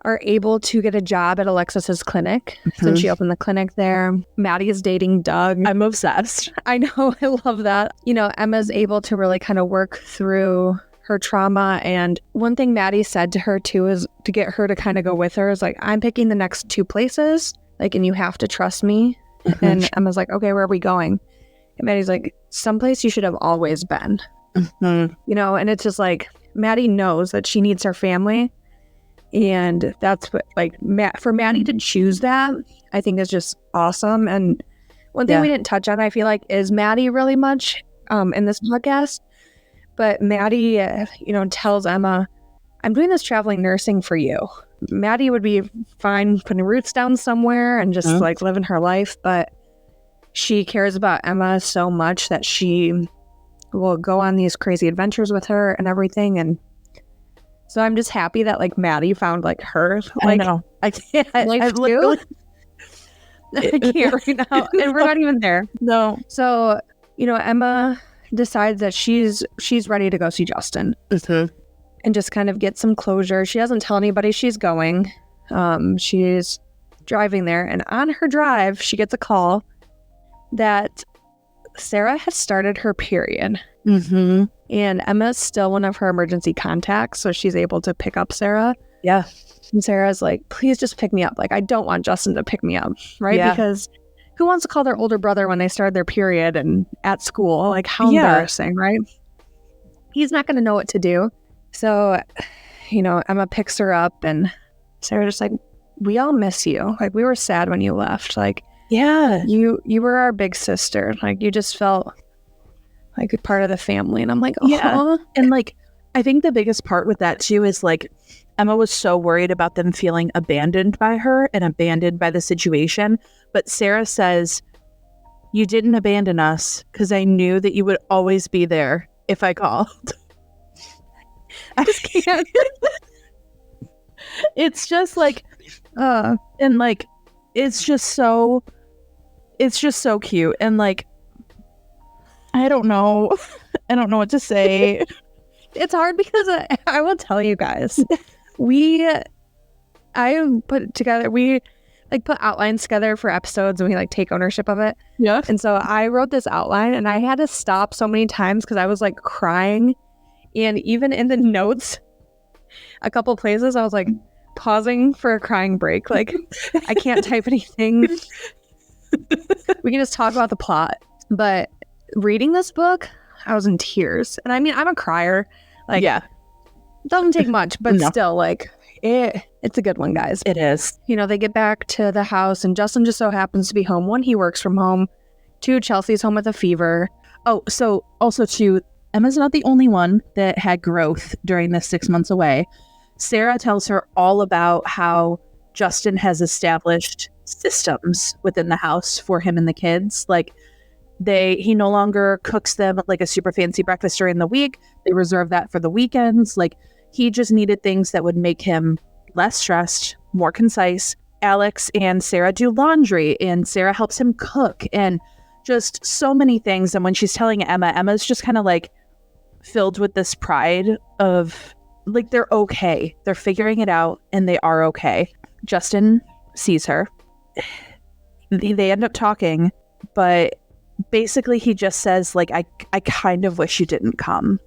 are able to get a job at Alexis's clinic since she opened the clinic there. Maddie is dating Doug. I'm obsessed. I know. I love that. Emma's able to really kind of work through her trauma. And one thing Maddie said to her too is to get her to kind of go with her is like, I'm picking the next 2 places, like, and you have to trust me. And Emma's like, okay, where are we going? And Maddie's like, someplace you should have always been. And it's just like, Maddie knows that she needs her family. And that's what, like, for Maddie to choose that, I think is just awesome. And one thing we didn't touch on, I feel like, is Maddie really much in this podcast. But Maddie, tells Emma, I'm doing this traveling nursing for you. Maddie would be fine putting roots down somewhere and just like living her life. But she cares about Emma so much that she will go on these crazy adventures with her and everything. And so I'm just happy that like Maddie found like her. Like, I know. I can't. I can't right now. And we're not even there. No. So, Emma decides that she's ready to go see Justin and just kind of get some closure. She doesn't tell anybody she's going. She's driving there. And on her drive, she gets a call that Sarah has started her period. And Emma's still one of her emergency contacts, so she's able to pick up Sarah. Yeah. And Sarah's like, please just pick me up. Like, I don't want Justin to pick me up, right? Yeah. Because who wants to call their older brother when they started their period and at school? Like, how embarrassing, right? He's not going to know what to do. So, Emma picks her up, and Sarah's just like, we all miss you. Like, we were sad when you left. Like, yeah, you were our big sister. Like, you just felt like a part of the family. And I'm like, oh. Yeah. And like, I think the biggest part with that too is like, Emma was so worried about them feeling abandoned by her and abandoned by the situation. But Sarah says, you didn't abandon us because I knew that you would always be there if I called. I just can't. It's just like, and like, it's just so cute. And like, I don't know what to say. It's hard because I will tell you guys, I put outlines together for episodes, and we like take ownership of it. Yeah. And so I wrote this outline, and I had to stop so many times because I was like crying. And even in the notes, a couple places, I was like pausing for a crying break. Like, I can't type anything. We can just talk about the plot. But reading this book, I was in tears. And I mean, I'm a crier. Like, it doesn't take much, but still, like, it's a good one, guys. It is. They get back to the house, and Justin just so happens to be home. 1, he works from home. 2, Chelsea's home with a fever. Oh, so also too, Emma's not the only one that had growth during this 6 months away. Sarah tells her all about how Justin has established systems within the house for him and the kids. Like, he no longer cooks them like a super fancy breakfast during the week. They reserve that for the weekends. Like, he just needed things that would make him less stressed, more concise. Alex and Sarah do laundry, and Sarah helps him cook, and just so many things. And when she's telling Emma's just kind of like filled with this pride of like, they're okay. They're figuring it out, and they are okay. Justin sees her, they end up talking, but basically he just says, like, I kind of wish you didn't come.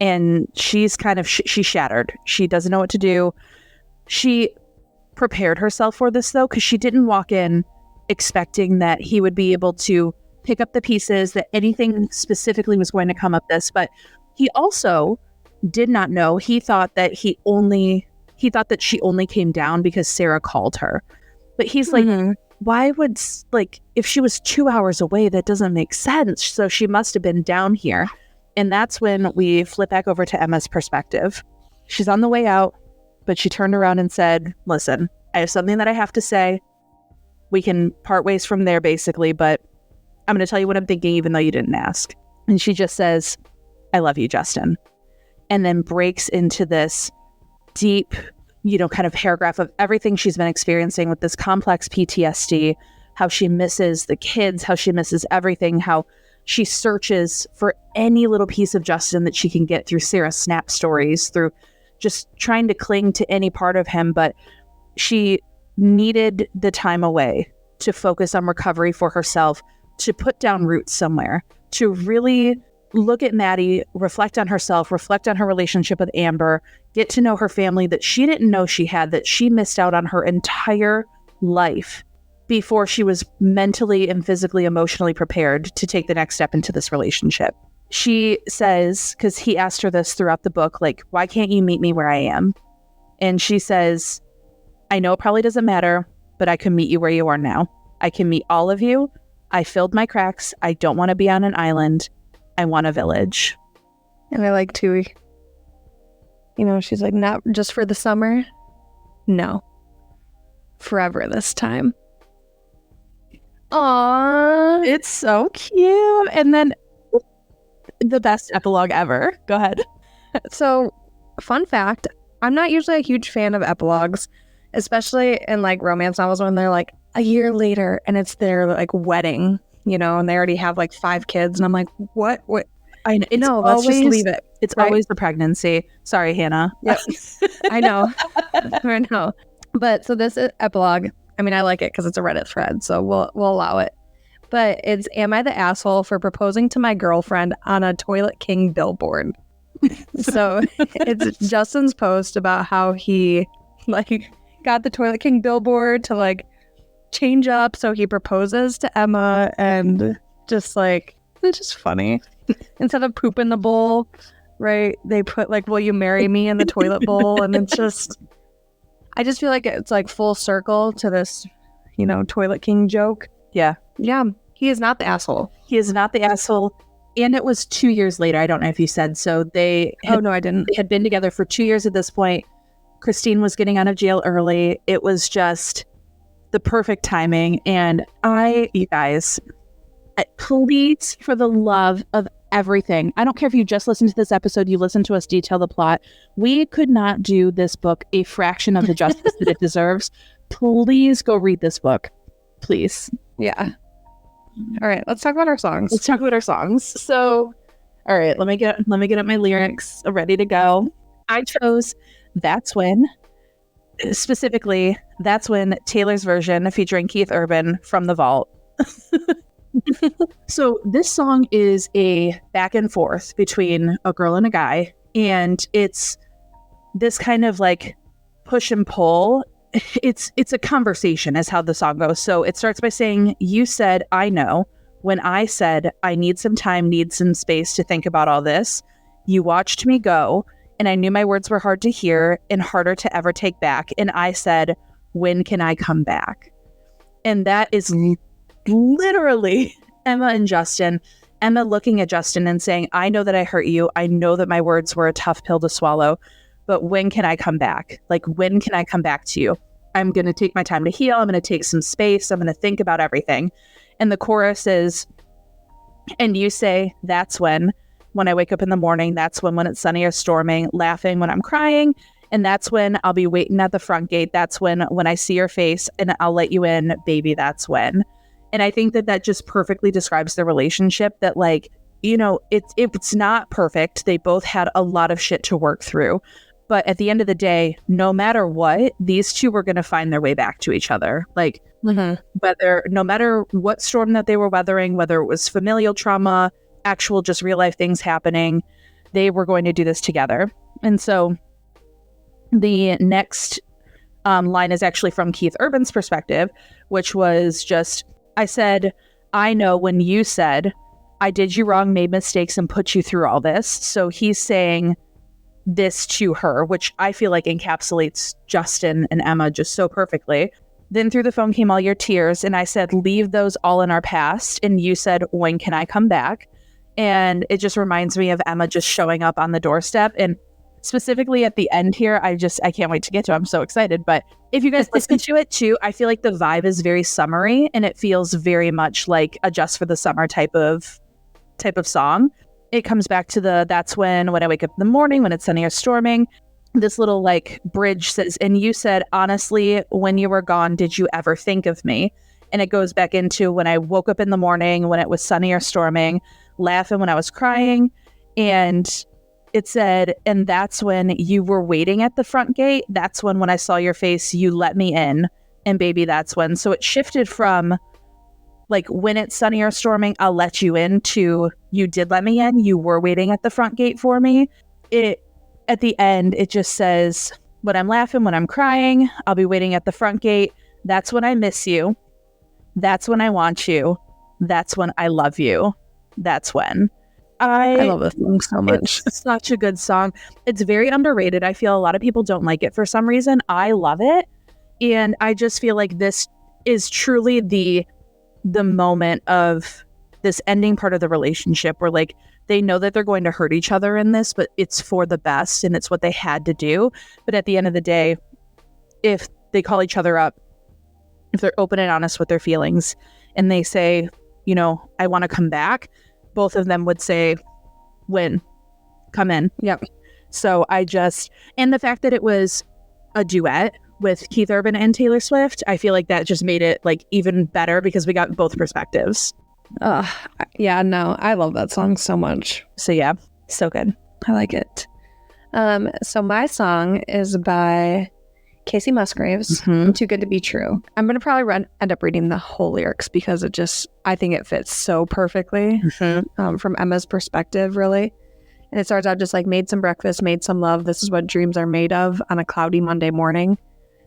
And she's kind of, she's shattered. She doesn't know what to do. She prepared herself for this, though, because she didn't walk in expecting that he would be able to pick up the pieces, that anything specifically was going to come up this. But he also did not know. He thought that she only came down because Sarah called her. But he's like, why would, like, if she was 2 hours away, that doesn't make sense. So she must have been down here. And that's when we flip back over to Emma's perspective. She's on the way out, but she turned around and said, listen, I have something that I have to say. We can part ways from there, basically, but I'm going to tell you what I'm thinking, even though you didn't ask. And she just says, I love you, Justin. And then breaks into this deep, kind of paragraph of everything she's been experiencing with this complex PTSD, how she misses the kids, how she misses everything, how she searches for any little piece of Justin that she can get through Sarah's snap stories, through just trying to cling to any part of him. But she needed the time away to focus on recovery for herself, to put down roots somewhere, to really look at Maddie, reflect on herself, reflect on her relationship with Amber, get to know her family that she didn't know she had, that she missed out on her entire life before she was mentally and physically, emotionally prepared to take the next step into this relationship. She says, because he asked her this throughout the book, like, why can't you meet me where I am? And she says, I know it probably doesn't matter, but I can meet you where you are now. I can meet all of you. I filled my cracks. I don't want to be on an island. I want a village. And I like to, she's like, not just for the summer. No. Forever this time. Aww. It's so cute. And then the best epilogue ever. Go ahead. So, fun fact, I'm not usually a huge fan of epilogues, especially in like romance novels when they're like a year later and it's their like wedding, and they already have like 5 kids. And I'm like, what? I know. No, let's just leave it. It's always the pregnancy. Sorry, Hannah. Yep. I know. I know. But so this is epilogue. I mean, I like it because it's a Reddit thread, so we'll allow it. But it's, am I the asshole for proposing to my girlfriend on a Toilet King billboard? So it's Justin's post about how he like got the Toilet King billboard to like change up. So he proposes to Emma, and just like, it's just funny. Instead of poop in the bowl, right, they put like, will you marry me in the toilet bowl? And it's just, I just feel like it's like full circle to this, Toilet King joke. Yeah. Yeah. He is not the asshole. He is not the asshole. And it was 2 years later. I don't know if you said so. Oh, no, I didn't. They had been together for 2 years at this point. Christine was getting out of jail early. It was just the perfect timing. And you guys, please, for the love of everything, I don't care if you just listened to this episode, you listened to us detail the plot. We could not do this book a fraction of the justice that it deserves. Please go read this book. Please. Yeah. All right, let's talk about our songs. So, all right, let me get up my lyrics ready to go. I chose That's When, specifically, That's When, Taylor's version featuring Keith Urban from The Vault. So this song is a back and forth between a girl and a guy, and it's this kind of like push and pull. It's a conversation is how the song goes. So it starts by saying, you said, I know. When I said, I need some time, need some space to think about all this, you watched me go, and I knew my words were hard to hear and harder to ever take back. And I said, when can I come back? And that is literally Emma and Justin. Emma looking at Justin and saying, I know that I hurt you. I know that my words were a tough pill to swallow, but when can I come back? Like, when can I come back to you? I'm going to take my time to heal. I'm going to take some space. I'm going to think about everything. And the chorus is, and you say, that's when I wake up in the morning, that's when it's sunny or storming, laughing when I'm crying. And that's when I'll be waiting at the front gate. That's when I see your face and I'll let you in, baby, that's when. And I think that just perfectly describes the relationship, that like, it's not perfect. They both had a lot of shit to work through, But at the end of the day, no matter what, these two were going to find their way back to each other. Like, no matter what storm that they were weathering, whether it was familial trauma, actual just real life things happening, they were going to do this together. And so the next line is actually from Keith Urban's perspective, which was just, I said, I know when you said, I did you wrong, made mistakes, and put you through all this. So he's saying this to her, which I feel like encapsulates Justin and Emma just so perfectly. Then through the phone came all your tears, and I said, leave those all in our past. And you said, when can I come back? And it just reminds me of Emma just showing up on the doorstep. And specifically at the end here, I can't wait to get to it. I'm so excited. But if you guys listen to it too, I feel like the vibe is very summery, and it feels very much like a Just for the Summer type of song. It comes back to that's when I wake up in the morning, when it's sunny or storming. This little like bridge says, and you said, honestly, when you were gone, did you ever think of me? And it goes back into when I woke up in the morning, when it was sunny or storming, laughing when I was crying. And it said, and that's when you were waiting at the front gate. That's when I saw your face, you let me in. And baby, that's when. So it shifted from like, when it's sunny or storming, I'll let you in, to you did let me in. You were waiting at the front gate for me. At the end, it just says, when I'm laughing, when I'm crying, I'll be waiting at the front gate. That's when I miss you. That's when I want you. That's when I love you. That's when. I love this song so much. It's such a good song. It's very underrated. I feel a lot of people don't like it for some reason. I love it. And I just feel like this is truly the moment of this ending part of the relationship where like they know that they're going to hurt each other in this, but it's for the best and it's what they had to do. But at the end of the day, if they call each other up, if they're open and honest with their feelings and they say, you know, I want to come back, both of them would say, when? Come in. Yep. So and the fact that it was a duet with Keith Urban and Taylor Swift, I feel like that just made it like even better because we got both perspectives. Yeah, no, I love that song so much. So yeah, so good. I like it. So my song is by Casey Musgraves, Too Good to Be True. I'm going to probably end up reading the whole lyrics because I think it fits so perfectly from Emma's perspective, really. And it starts out just like, made some breakfast, made some love. This is what dreams are made of on a cloudy Monday morning.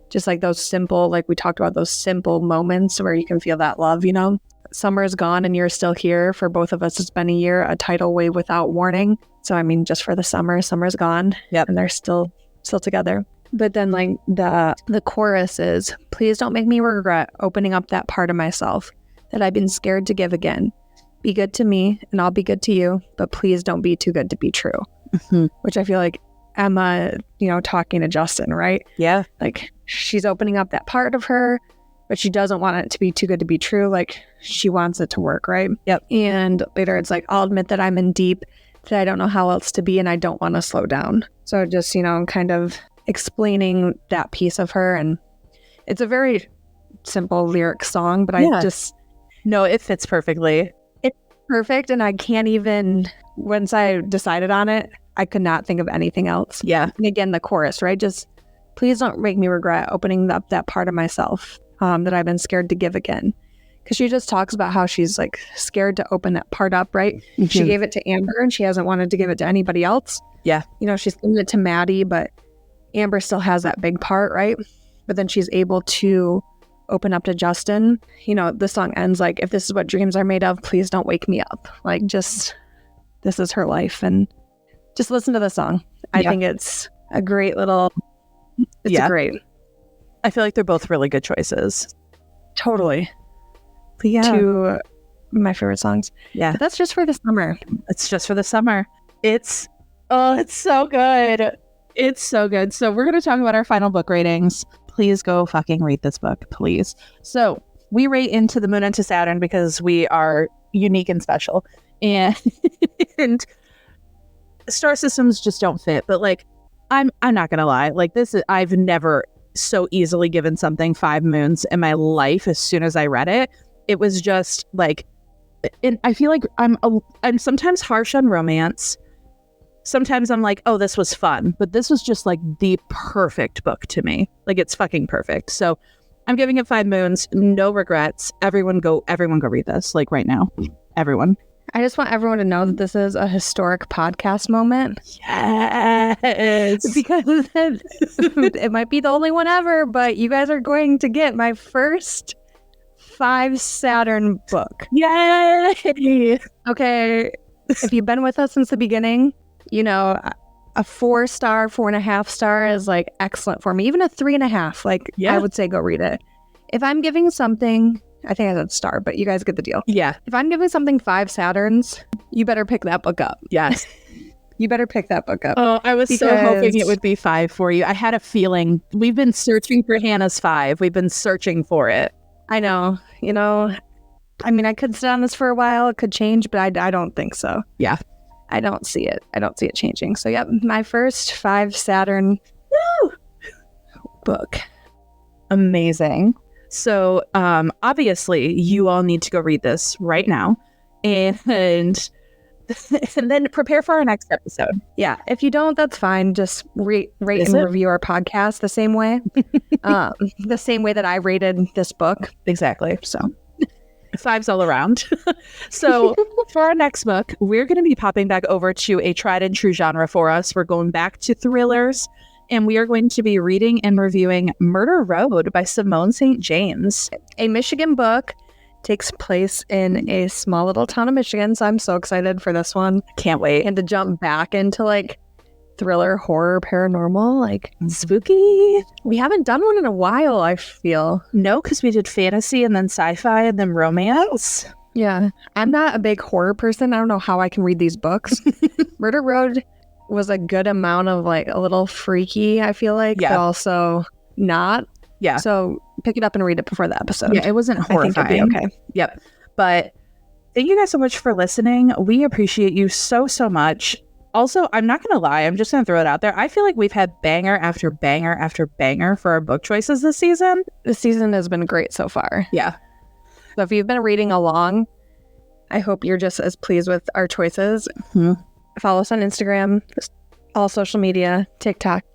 Just like those simple, like we talked about, those simple moments where you can feel that love, you know? Summer is gone and you're still here. For both of us, it's been a year, a tidal wave without warning. So, I mean, just for the summer's gone. Yep. And they're still together. But then like the chorus is, please don't make me regret opening up that part of myself that I've been scared to give again. Be good to me and I'll be good to you, but please don't be too good to be true. Which I feel like Emma, you know, talking to Justin, right? Yeah. Like she's opening up that part of her, but she doesn't want it to be too good to be true. Like she wants it to work, right? Yep. And later it's like, I'll admit that I'm in deep, that I don't know how else to be and I don't want to slow down. So just, you know, kind of explaining that piece of her. And it's a very simple lyric song, but No, it fits perfectly. It's perfect. And I can't even, once I decided on it, I could not think of anything else. Yeah. And again, the chorus, right? Just please don't make me regret opening up that part of myself that I've been scared to give again. Because she just talks about how she's like scared to open that part up, right? She gave it to Amber and she hasn't wanted to give it to anybody else. Yeah. You know, she's given it to Maddie, but Amber still has that big part, right? But then she's able to open up to Justin. You know, the song ends like, if this is what dreams are made of, please don't wake me up. Like, just, this is her life. And just listen to the song. I think it's a great little, great. I feel like they're both really good choices. Totally. But yeah. Two of my favorite songs. Yeah. But that's just for the summer. It's just for the summer. It's so good. It's so good. So we're going to talk about our final book ratings. Please go fucking read this book, please. So we rate Into the Moon and to Saturn because we are unique and special. And star systems just don't fit. But like, I'm not going to lie. Like I've never so easily given something 5 moons in my life. As soon as I read it, it was just like, and I feel like I'm sometimes harsh on romance. sometimes I'm like, oh, this was fun. But this was just like the perfect book to me. Like, it's fucking perfect. So I'm giving it 5 moons. No regrets. Everyone go read this, like, right now. Everyone. I just want everyone to know that this is a historic podcast moment. Yes. Because it might be the only one ever, but you guys are going to get my first 5 Saturn book. Yay! Okay, if you've been with us since the beginning, you know, a 4-star, 4.5 star is like excellent for me. Even a 3.5, like, Yeah. I would say go read it. If I'm giving something, I think I said star, but you guys get the deal. Yeah. If I'm giving something 5 Saturns, you better pick that book up. Yes. You better pick that book up. Oh, I was so Because- hoping it would be 5 for you. I had a feeling. We've been searching for Hannah's 5. We've been searching for it. I know, you know, I mean, I could sit on this for a while. It could change, but I don't think so. Yeah. I don't see it. I don't see it changing. So, yep, my first 5 Saturn book. Amazing. So, obviously, you all need to go read this right now, and then prepare for our next episode. Yeah, if you don't, that's fine. Just rate Is and it? review our podcast the same way. The same way that I rated this book. Exactly. So, 5s all around. So, for our next book, we're going to be popping back over to a tried and true genre for us. We're going back to thrillers, and we are going to be reading and reviewing Murder Road by Simone St. James. A Michigan book takes place in a small little town of Michigan, so I'm so excited for this one. Can't wait. And to jump back into like thriller, horror, paranormal, like Spooky. we haven't done one in a while, I feel. No, because we did fantasy and then sci-fi and then romance. Yeah. I'm not a big horror person. I don't know how I can read these books. Murder Road was a good amount of like a little freaky, I feel like, Yeah. but also not. Yeah. So pick it up and read it before the episode. Yeah, it wasn't I think horrifying. it'd be okay. Yep. But thank you guys so much for listening. We appreciate you so, so much. Also, I'm not going to lie. I'm just going to throw it out there. I feel like we've had banger after banger after banger for our book choices this season. This season has been great so far. Yeah. So if you've been reading along, I hope you're just as pleased with our choices. Mhm. Follow us on Instagram, all social media, TikTok,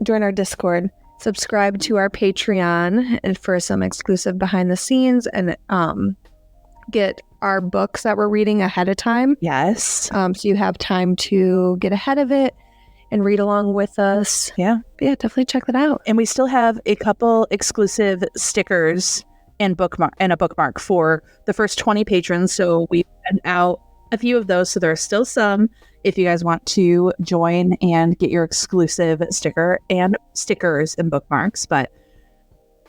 join our Discord, subscribe to our Patreon and for some exclusive behind the scenes, and get our books that we're reading ahead of time. Yes. So you have time to get ahead of it and read along with us. Yeah. But yeah, definitely check that out. And we still have a couple exclusive stickers and a bookmark for the first 20 patrons. So we sent out a few of those. So there are still some if you guys want to join and get your exclusive stickers and bookmarks. But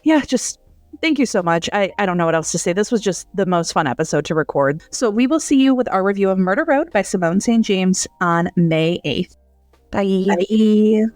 yeah, just thank you so much. I don't know what else to say. This was just the most fun episode to record. So we will see you with our review of Murder Road by Simone St. James on May 8th. Bye. Bye.